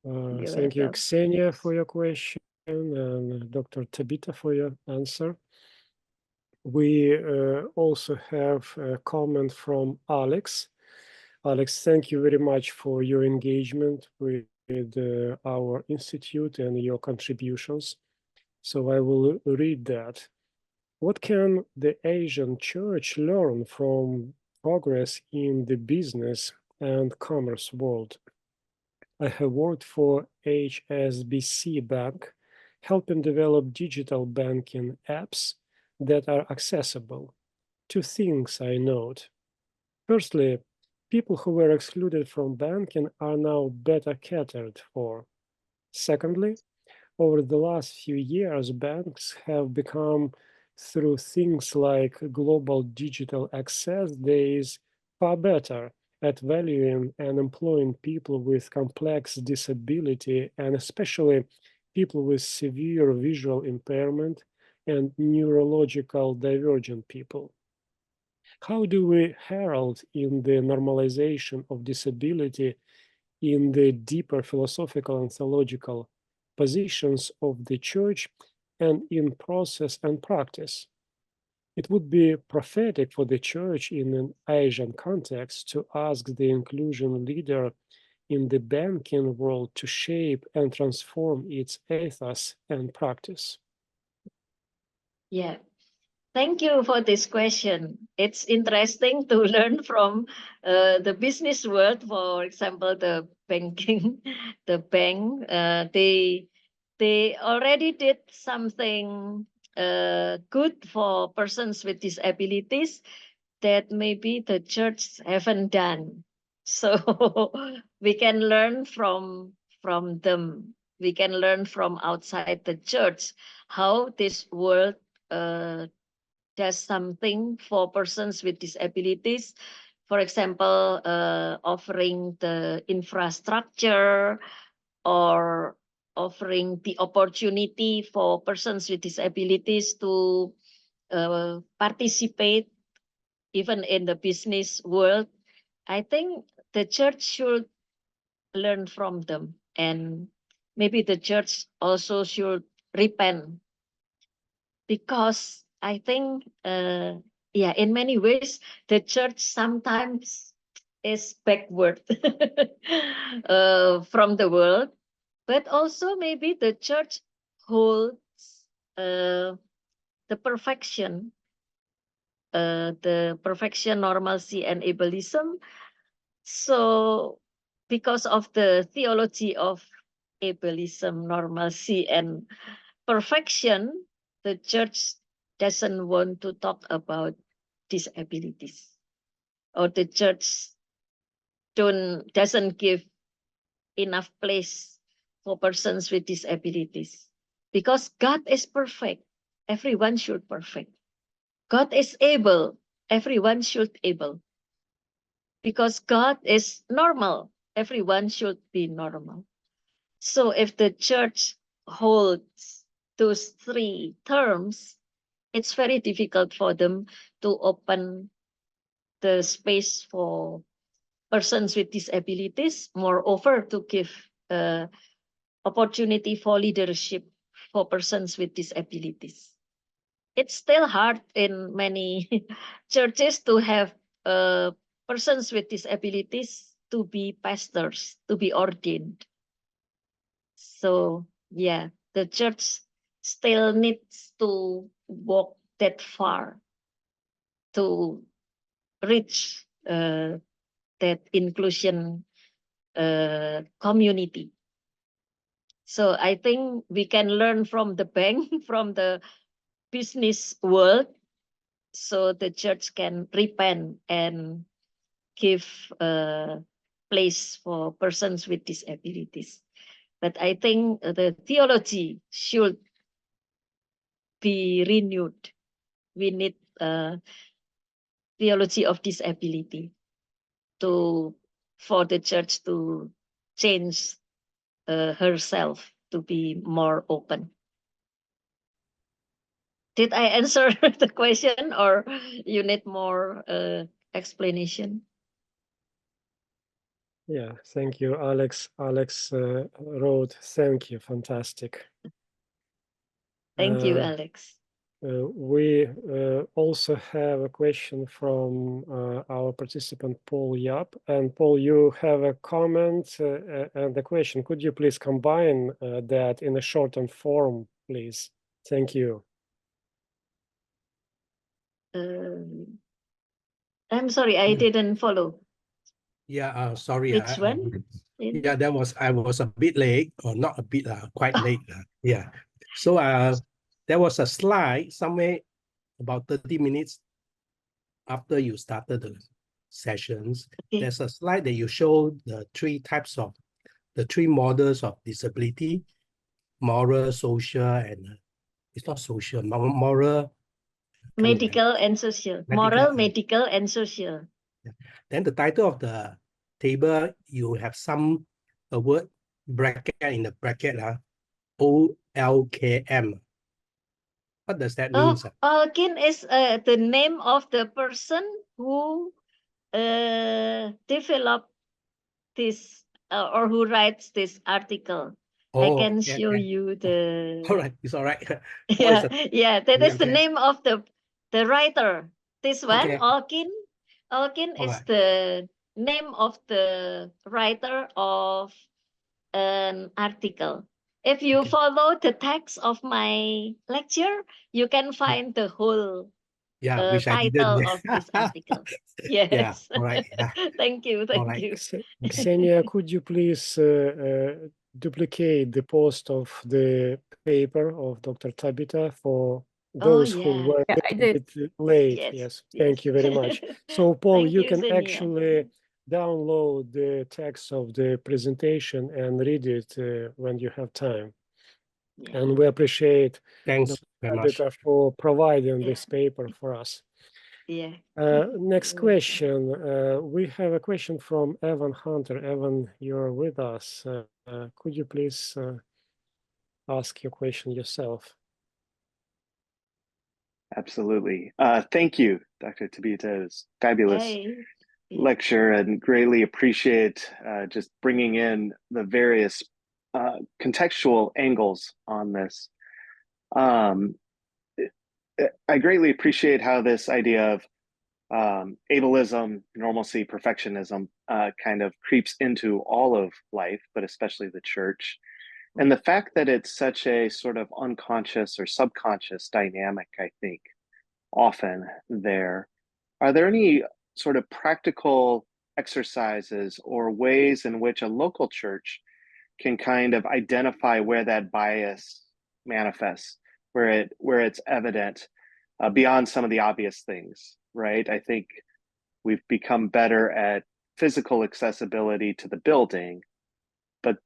B: You're
A: Thank you,
B: welcome.
A: Ksenia, for your question, and Dr. Tabita for your answer. We also have a comment from Alex. Alex, thank you very much for your engagement with our institute and your contributions. So I will read that. What can the Asian Church learn from progress in the business and commerce world? I have worked for HSBC Bank, helping develop digital banking apps that are accessible. Two things I note. Firstly, people who were excluded from banking are now better catered for. Secondly, over the last few years, banks have become, through things like global digital access days, far better at valuing and employing people with complex disability, and especially people with severe visual impairment and neurological divergent people. How do we herald in the normalization of disability in the deeper philosophical and theological positions of the Church and in process and practice? It would be prophetic for the Church in an Asian context to ask the inclusion leader in the banking world to shape and transform its ethos and practice.
B: Yeah. Thank you for this question. It's interesting to learn from the business world. For example, the banking, the bank. They already did something good for persons with disabilities that maybe the church haven't done. So we can learn from them. We can learn from outside the church how this world does something for persons with disabilities. For example, offering the infrastructure or offering the opportunity for persons with disabilities to participate even in the business world. I think the church should learn from them, and maybe the church also should repent, because I think, yeah, in many ways, the church sometimes is backward from the world, but also maybe the church holds the perfection, normalcy, and ableism. So, because of the theology of ableism, normalcy, and perfection, the church doesn't want to talk about disabilities, or the church doesn't give enough place for persons with disabilities, because God is perfect. Everyone should perfect. God is able. Everyone should able. Because God is normal. Everyone should be normal. So if the church holds those three terms, it's very difficult for them to open the space for persons with disabilities, moreover to give opportunity for leadership for persons with disabilities. It's still hard in many churches to have persons with disabilities to be pastors, to be ordained. So yeah, the church still needs to walk that far to reach that inclusion community. So I think we can learn from the bank, from the business world, so the church can repent and give place for persons with disabilities. But I think the theology should be renewed. We need theology of disability for the church to change herself to be more open. Did I answer the question, or you need more explanation?
A: Yeah, thank you, Alex. Alex wrote, thank you, fantastic.
B: Thank you, Alex.
A: We also have a question from our participant, Paul Yap. And Paul, you have a comment and a question. Could you please combine that in a shortened form, please? Thank you.
B: I'm sorry, I didn't follow.
D: Yeah, sorry.
B: Which one?
D: Yeah, I was a bit late, or not a bit, quite late. Yeah. So there was a slide somewhere about 30 minutes after you started the sessions.
B: Okay.
D: There's a slide that you show the three models of disability: moral, social, and it's not social, moral,
B: Medical and social. Moral, medical, and social.
D: Yeah. Then the title of the table, you have a word bracket in the bracket, OLKM. What does that mean?
B: Olkin is the name of the person who developed this or who writes this article. I can show you the.
D: All right, it's all right.
B: Yeah, that is the name of the writer. This one,
D: Okay.
B: Olkin. Olkin is the name of the writer of an article. If you follow the text of my lecture, you can find the whole
D: Yeah, which I didn't.
B: title
D: Yeah.
B: of this article.
D: Yeah,
B: Yes.
D: all right. Yeah,
B: Thank you.
D: all
B: Thank
D: right.
B: you.
A: Ksenia, could you please duplicate the post of the paper of Dr. Tabitha for
B: Oh,
A: those who
B: yeah.
A: were
C: Yeah, I
A: a
C: did.
A: bit late?
B: Yes.
A: Yes,
B: Yes.
A: thank you very much. So, Paul,
B: Thank
A: you
B: you,
A: can
B: Xenia.
A: actually download the text of the presentation and read it when you have time.
B: Yeah.
A: And we appreciate
D: Thanks
A: Dr.
D: very much.
A: Tabitha for providing
B: Yeah.
A: this paper for us.
B: Yeah.
A: Next
B: You're welcome.
A: question. We have a question from Evan Hunter. Evan, you're with us. Could you please ask your question yourself?
E: Absolutely. Thank you, Dr. Tabitha. It was fabulous
B: Hey. Yeah.
E: lecture and greatly appreciate just bringing in the various contextual angles on this. I greatly appreciate how this idea of ableism, normalcy, perfectionism kind of creeps into all of life, but especially the church. And the fact that it's such a sort of unconscious or subconscious dynamic, I think, often there. Are there any sort of practical exercises or ways in which a local church can kind of identify where that bias manifests, where it's evident beyond some of the obvious things, right? I think we've become better at physical accessibility to the building, but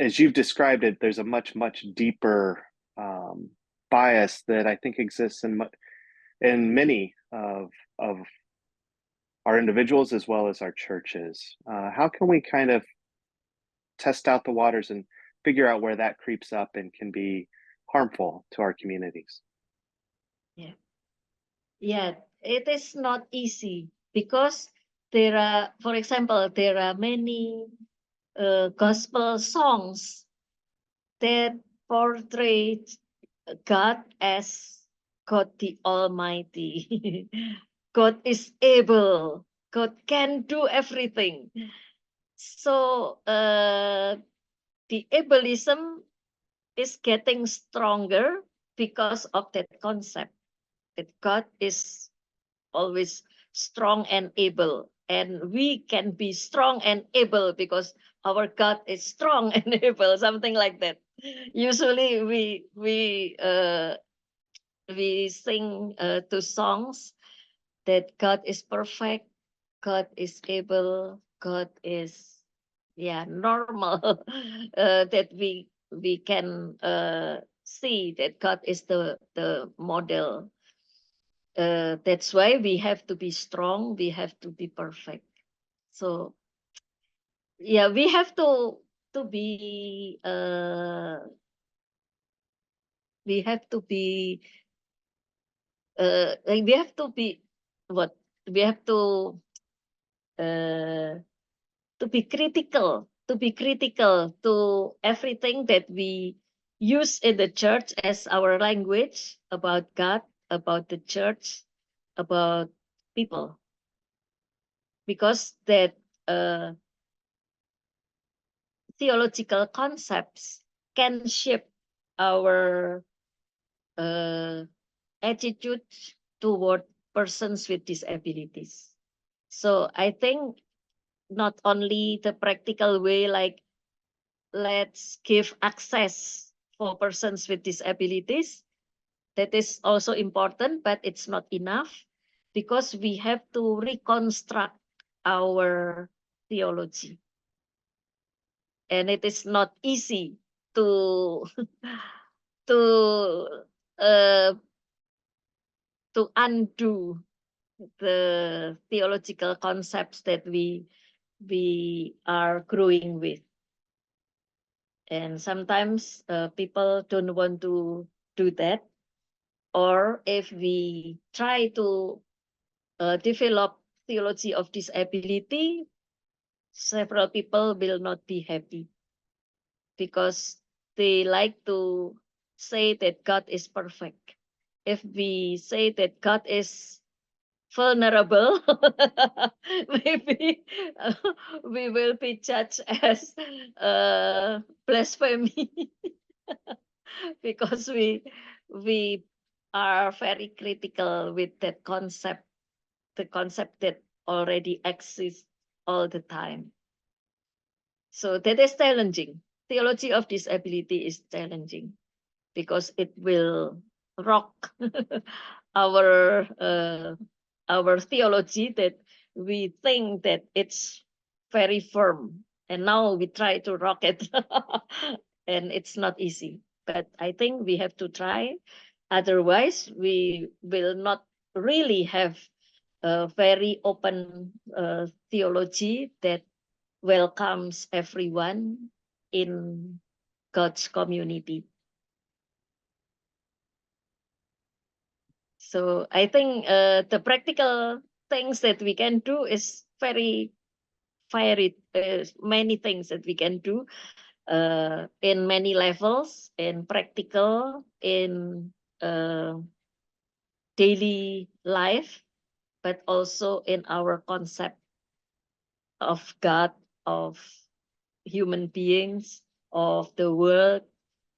E: as you've described it, there's a much deeper bias that I think exists in many of our individuals as well as our churches. How can we kind of test out the waters and figure out where that creeps up and can be harmful to our communities?
B: Yeah, it is not easy because there are, for example, there are many gospel songs that portray God as God the Almighty. God is able. God can do everything. So the ableism is getting stronger because of that concept that God is always strong and able, and we can be strong and able because our God is strong and able, something like that. Usually we sing two songs that God is perfect, God is able, God is normal. That we can see that God is the model. That's why we have to be strong, we have to be perfect. So yeah, we have to be we have to be we have to be what we have to be critical, to everything that we use in the church as our language about God, about the church, about people, because that theological concepts can shape our attitude toward persons with disabilities. So I think not only the practical way, like let's give access for persons with disabilities, that is also important, but it's not enough because we have to reconstruct our theology. And it is not easy to to undo the theological concepts that we are growing with. And sometimes people don't want to do that. Or if we try to develop theology of disability, several people will not be happy because they like to say that God is perfect. If we say that God is vulnerable, maybe we will be judged as blasphemy because we are very critical with that concept, the concept that already exists all the time. So that is challenging. Theology of disability is challenging because it will rock our theology that we think that it's very firm, and now we try to rock it and it's not easy, but I think we have to try, otherwise we will not really have a very open theology that welcomes everyone in God's community. So I think the practical things that we can do is very varied, many things that we can do in many levels, in practical, in daily life, but also in our concept of God, of human beings, of the world,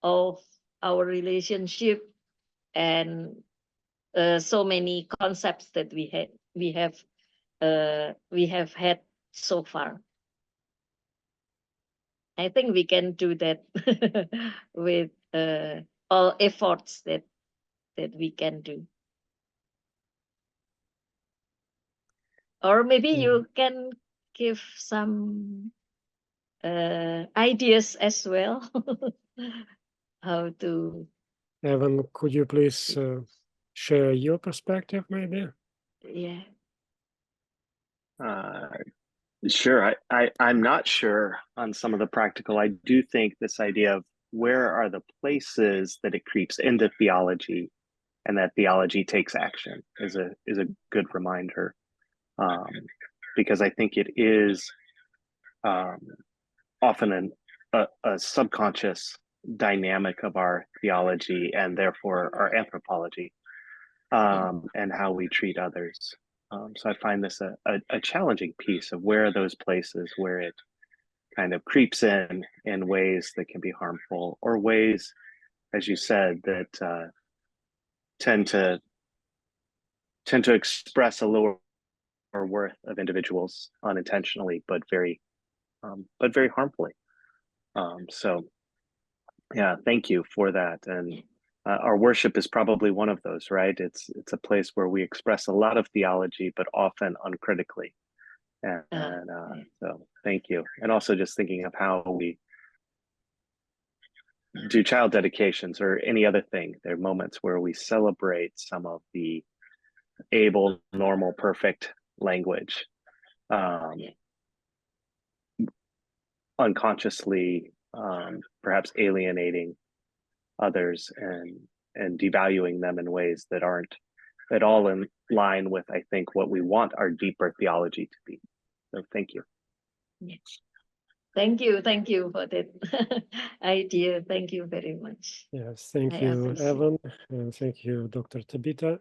B: of our relationship, and so many concepts that we have had so far. I think we can do that with all efforts that we can do. Or maybe you can give some ideas as well. How to,
A: Evan, could you please share your perspective, maybe?
B: yeah.
E: Sure. I'm not sure on some of the practical. I do think this idea of where are the places that it creeps into theology and that theology takes action is a good reminder. Because I think it is often a subconscious dynamic of our theology and therefore our anthropology, and how we treat others. So I find this a challenging piece of where are those places where it kind of creeps in ways that can be harmful, or ways, as you said, that tend to express a lower worth of individuals unintentionally, but very harmfully. So yeah, thank you for that. And our worship is probably one of those, right? It's a place where we express a lot of theology, but often uncritically. And so thank you. And also just thinking of how we do child dedications or any other thing. There are moments where we celebrate some of the able, normal, perfect language, unconsciously perhaps alienating others and devaluing them in ways that aren't at all in line with, I think, what we want our deeper theology to be. So thank you.
B: Yes. Thank you for that idea. Thank you very much.
A: Yes, thank
B: I
A: you,
B: appreciate.
A: Evan, and thank you, Dr. Tabita.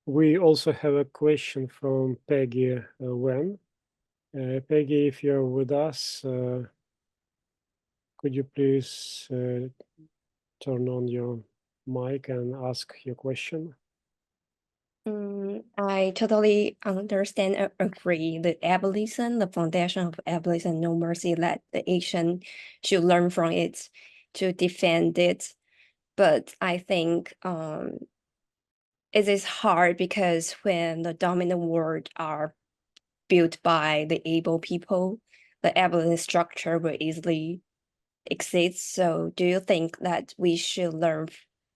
A: We also have a question from Peggy Wen. Peggy, if you're with us, could you please turn on your mic and ask your question?
F: I totally understand and agree that ableism, the foundation of ableism, no mercy, that the Asian should learn from it to defend it. But I think it is hard because when the dominant world are built by the able people, the ableist structure will easily exist. So do you think that we should learn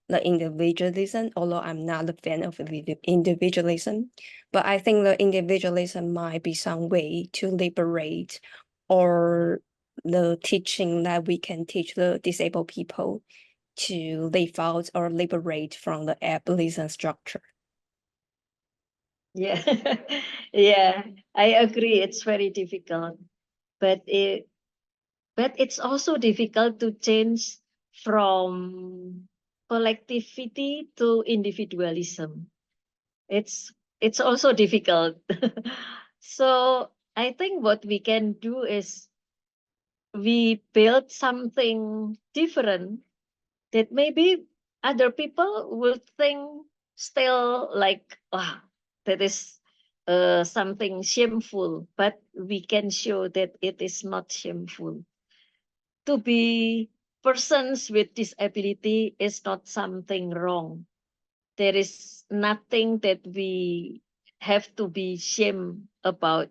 F: the individualism, although I'm not a fan of individualism, but I think the individualism might be some way to liberate, or the teaching that we can teach the disabled people to live out or liberate from the ableism structure.
B: Yeah, yeah, I agree. It's very difficult, but it's also difficult to change from collectivity to individualism. It's also difficult. So I think what we can do is we build something different that maybe other people will think still like, wow, that is something shameful, but we can show that it is not shameful. To be persons with disability is not something wrong. There is nothing that we have to be shame about.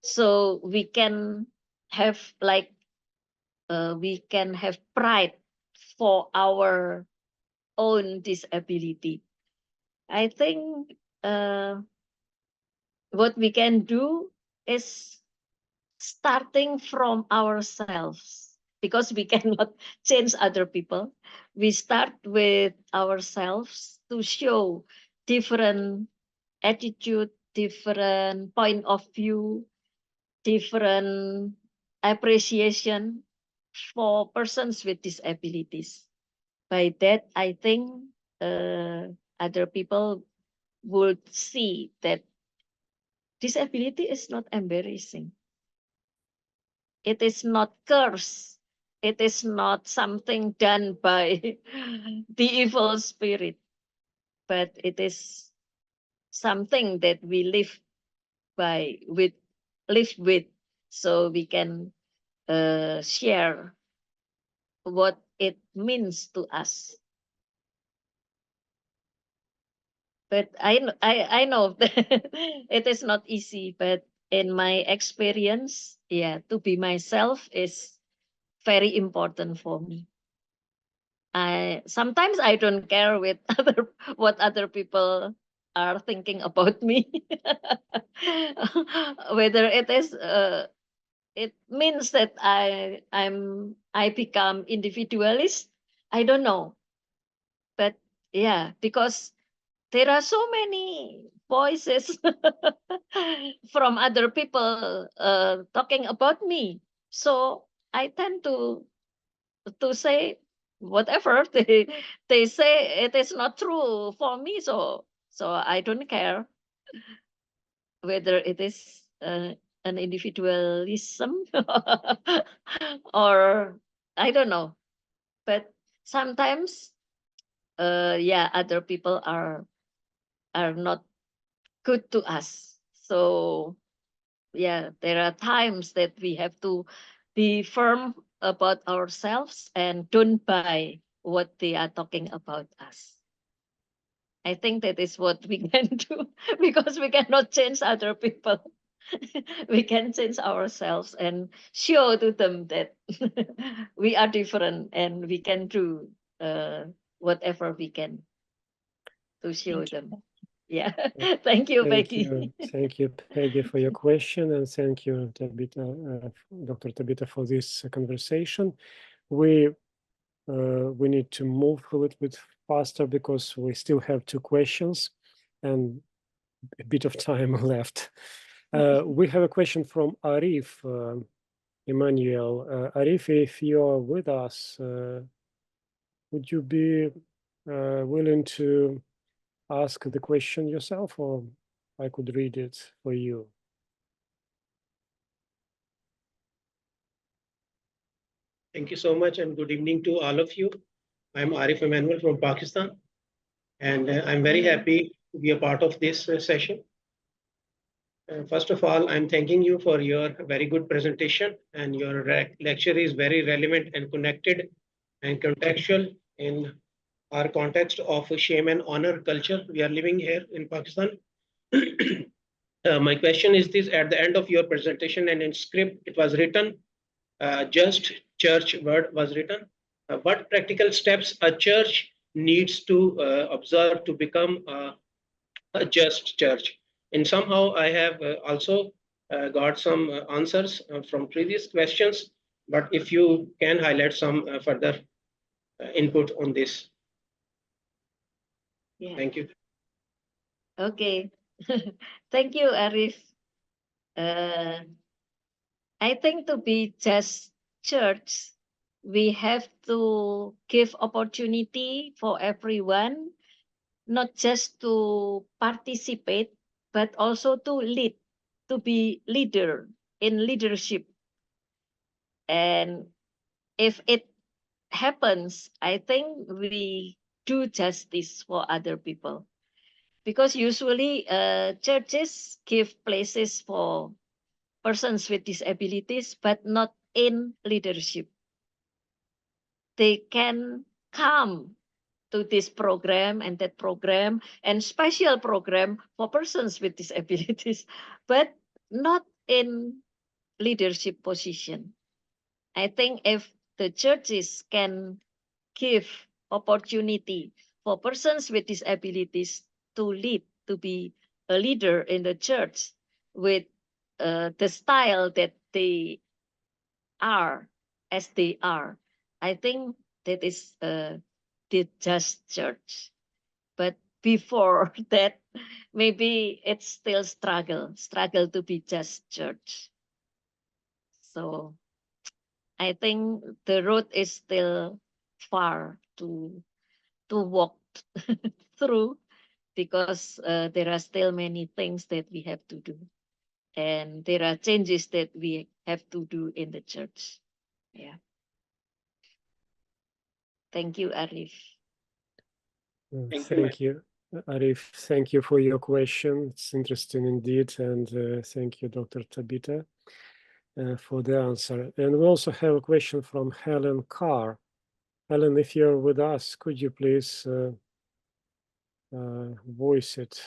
B: So we can have like we can have pride for our own disability. I think what we can do is starting from ourselves, because we cannot change other people. We start with ourselves to show different attitude, different point of view, different appreciation for persons with disabilities. By that, I think other people would see that disability is not embarrassing. It is not curse. It is not something done by the evil spirit, but it is something that we live with, so we can share what it means to us. But I know that it is not easy, but in my experience, yeah, to be myself is very important for me. Sometimes I don't care with what other people are thinking about me. Whether it is it means that I become individualist, I don't know. But yeah, because there are so many voices from other people talking about me. So I tend to say whatever they say. It is not true for me, so I don't care whether it is an individualism or I don't know. But sometimes yeah, other people are not good to us. So yeah, there are times that we have to be firm about ourselves and don't buy what they are talking about us. I think that is what we can do, because we cannot change other people. We can change ourselves and show to them that we are different and we can do whatever we can to show them. Yeah. Thank you, Peggy.
A: Thank you, Peggy, for your question, and thank you, Tabitha, Dr. Tabitha, for this conversation. We need to move a little bit faster because we still have 2 questions and a bit of time left. We have a question from Arif Emmanuel. Arif, if you are with us, would you be willing to ask the question yourself, or I could read it for you?
G: Thank you so much, and good evening to all of you. I'm Arif Emmanuel from Pakistan, and I'm very happy to be a part of this session. First of all, I'm thanking you for your very good presentation, and your lecture is very relevant and connected and contextual in our context of shame and honor culture we are living here in Pakistan. My question is this: at the end of your presentation and in script, it was written, just church word was written. What practical steps a church needs to observe to become a just church? And somehow I have also got some answers from previous questions, but if you can highlight some further input on this.
B: Yeah.
G: Thank you.
B: Okay. Thank you, Arif. I think to be just church, we have to give opportunity for everyone, not just to participate, but also to lead, to be leader in leadership. And if it happens, I think we do justice for other people. Because usually churches give places for persons with disabilities, but not in leadership. They can come to this program and that program and special program for persons with disabilities, but not in leadership position. I think if the churches can give opportunity for persons with disabilities to lead, to be a leader in the church with the style that they are, as they are, I think that is the just church. But before that, maybe it's still struggle to be just church. So I think the road is still far to walk through, because there are still many things that we have to do, and there are changes that we have to do in the church. Yeah. Thank you, Arif.
A: Thank you, Arif. Thank you for your question. It's interesting indeed. And thank you, Dr. Tabita, for the answer. And we also have a question from Helen Carr. Helen, if you're with us, could you please voice it?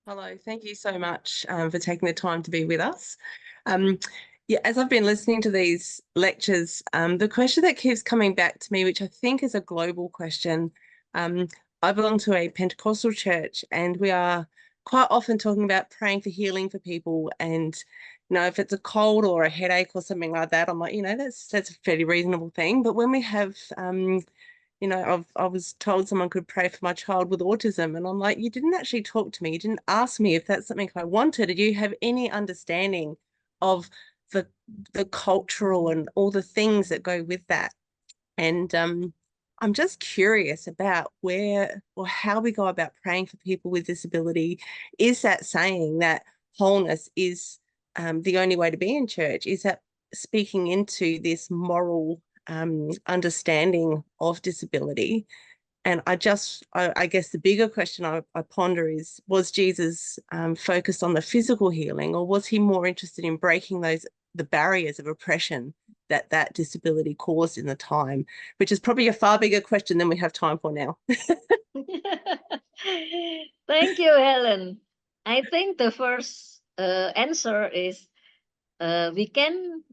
H: Hello, thank you so much for taking the time to be with us. Yeah, as I've been listening to these lectures, the question that keeps coming back to me, which I think is a global question, I belong to a Pentecostal church, and we are quite often talking about praying for healing for people. And, you know, if it's a cold or a headache or something like that, I'm like, you know, that's a fairly reasonable thing. But when we have you know, I was told someone could pray for my child with autism, and I'm like, you didn't actually talk to me. You didn't ask me if that's something I wanted. Did you have any understanding of the cultural and all the things that go with that? And I'm just curious about where or how we go about praying for people with disability. Is that saying that wholeness is the only way to be in church? Is that speaking into this moral understanding of disability? And I guess the bigger question I ponder is, was Jesus focused on the physical healing, or was he more interested in breaking the barriers of oppression that disability caused in the time, which is probably a far bigger question than we have time for now.
B: Thank you, Helen. I think the first answer is we can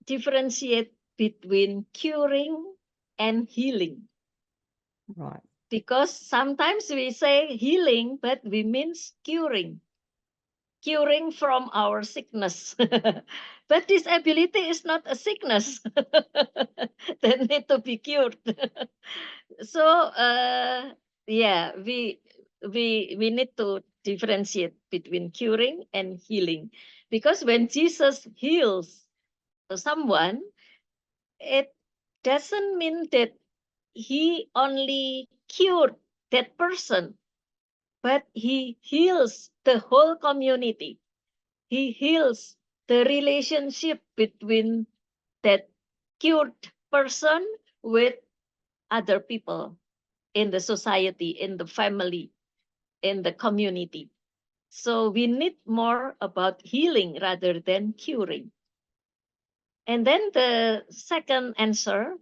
B: differentiate between curing and healing.
H: Right.
B: Because sometimes we say healing, but we mean curing from our sickness. But disability is not a sickness that need to be cured. So yeah, we need to differentiate between curing and healing, because when Jesus heals someone, it doesn't mean that he only cured that person, but he heals the whole community. He heals the relationship between that cured person with other people in the society, in the family, in the community. So we need more about healing rather than curing. And then the second answer,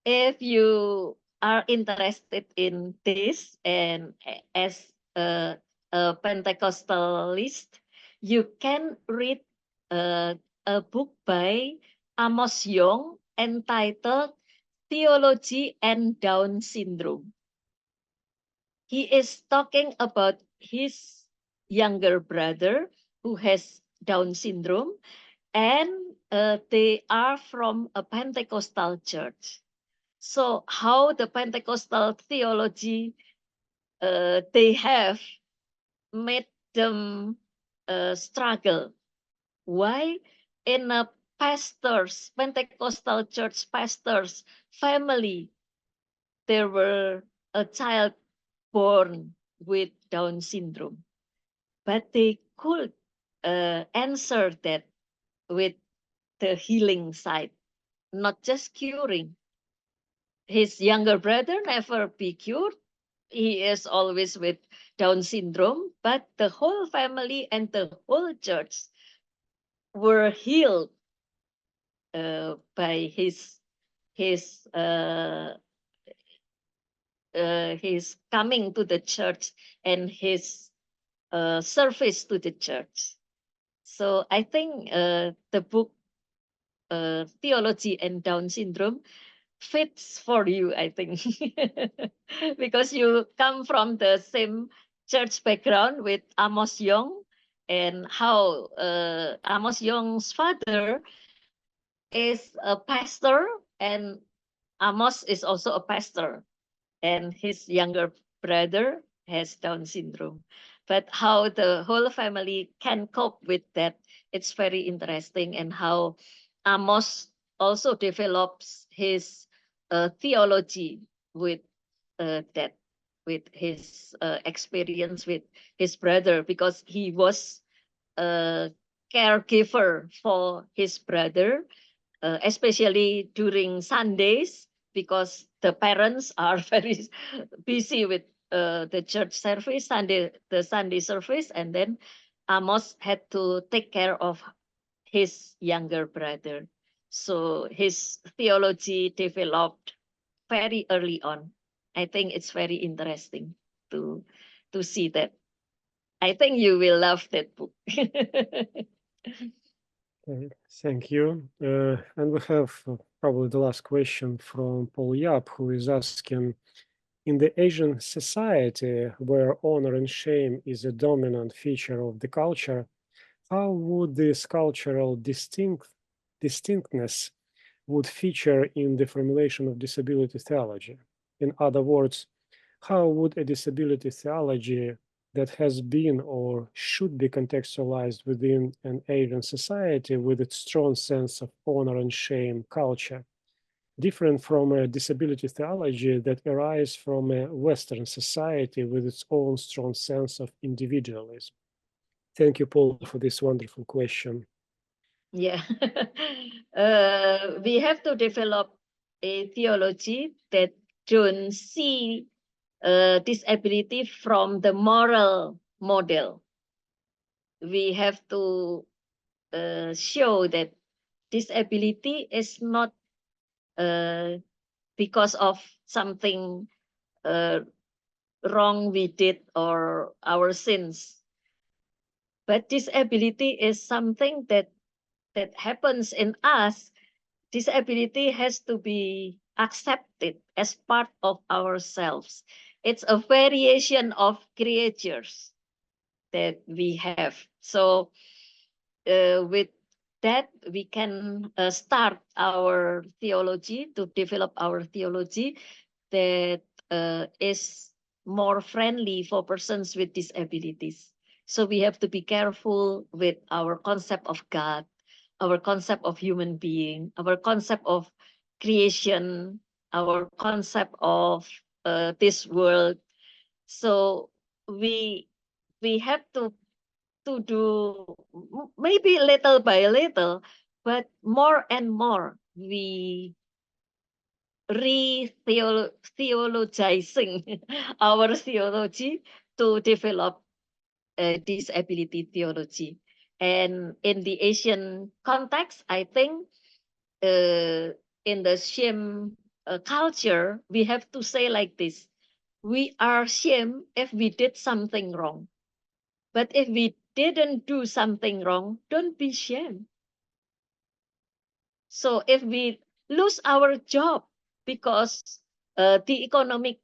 B: if you are interested in this, and as a Pentecostalist, you can read a book by Amos Yong entitled Theology and Down Syndrome. He is talking about his younger brother who has Down syndrome, and they are from a Pentecostal church. So how the Pentecostal theology they have made them struggle. Why? In a Pentecostal church pastor's family, there were a child born with Down syndrome, but they could answer that with the healing side, not just curing, his younger brother never be cured. He is always with Down syndrome, but the whole family and the whole church were healed by his coming to the church and his service to the church. So I think the book Theology and Down Syndrome fits for you, I think, because you come from the same church background with Amos Yong, and how Amos Yong's father is a pastor, and Amos is also a pastor, and his younger brother has Down syndrome. But how the whole family can cope with that, it's very interesting, and how Amos also develops his theology with that, with his experience with his brother, because he was a caregiver for his brother, especially during Sundays, because the parents are very busy with the church service, the Sunday service, and then Amos had to take care of his younger brother. So his theology developed very early on. I think it's very interesting to see that. I think you will love that book.
A: Okay, thank you. And we have probably the last question from Paul Yap, who is asking, in the Asian society where honor and shame is a dominant feature of the culture, how would this cultural distinctness would feature in the formulation of disability theology? In other words, how would a disability theology that has been or should be contextualized within an Asian society with its strong sense of honor and shame culture, different from a disability theology that arises from a Western society with its own strong sense of individualism? Thank you, Paul, for this wonderful question.
B: Yeah, we have to develop a theology that don't see disability from the moral model. We have to show that disability is not because of something wrong we did or our sins, but disability is something that happens in us. Disability has to be accepted as part of ourselves. It's a variation of creatures that we have. So with that, we can start our theology, to develop our theology that is more friendly for persons with disabilities. So we have to be careful with our concept of God, our concept of human being, our concept of creation, our concept of this world. So we have to do maybe little by little, but more and more we re-theologizing our theology to develop disability theology. And in the Asian context, I think in the shame culture, we have to say like this: we are shame if we did something wrong. But if we didn't do something wrong, don't be shamed. So if we lose our job because the economic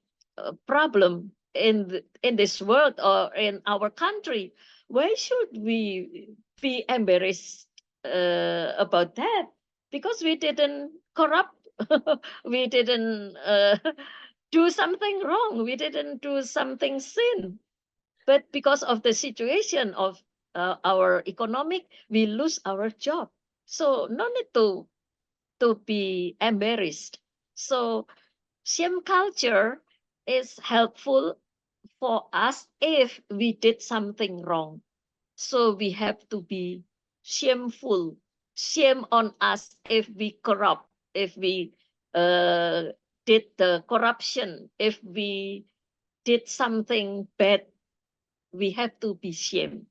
B: problem in this world or in our country, why should we be embarrassed about that? Because we didn't corrupt, we didn't do something wrong, we didn't do something sin. But because of the situation of our economic, we lose our job. So no need to be embarrassed. So shame culture is helpful for us if we did something wrong. So we have to be shameful. Shame on us if we corrupt, if we did the corruption, if we did something bad, we have to be shamed.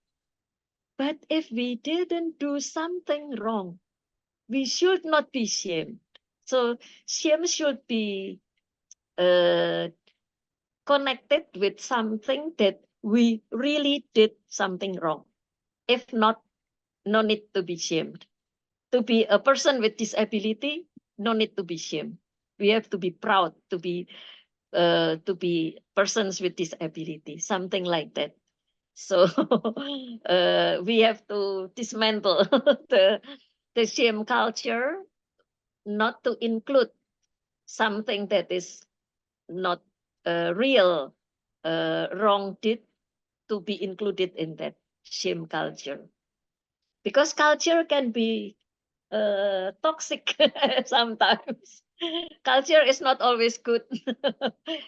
B: But if we didn't do something wrong, we should not be shamed. So shame should be connected with something that we really did something wrong. If not, no need to be shamed. To be a person with disability, no need to be shamed. We have to be proud to be persons with disability, something like that. So we have to dismantle the shame culture, not to include something that is not real wrong deed to be included in that shame culture. Because culture can be toxic sometimes. Culture is not always good,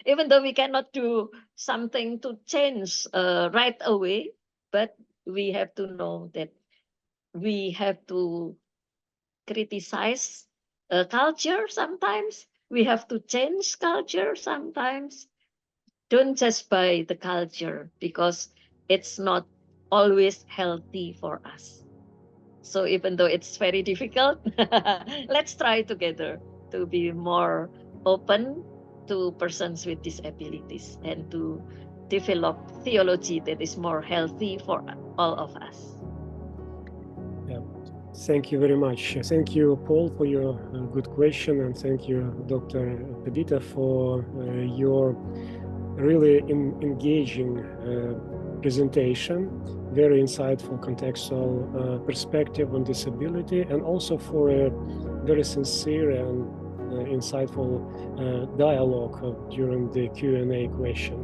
B: even though we cannot do something to change right away, but we have to know that we have to criticize culture sometimes. We have to change culture sometimes. Don't just buy the culture because it's not always healthy for us. So even though it's very difficult, let's try together to be more open to persons with disabilities and to develop theology that is more healthy for all of us.
A: Yeah. Thank you very much. Thank you, Paul, for your good question, and thank you, Dr. Perdita, for your really engaging presentation, very insightful contextual perspective on disability, and also for a very sincere and insightful dialogue during the Q&A question.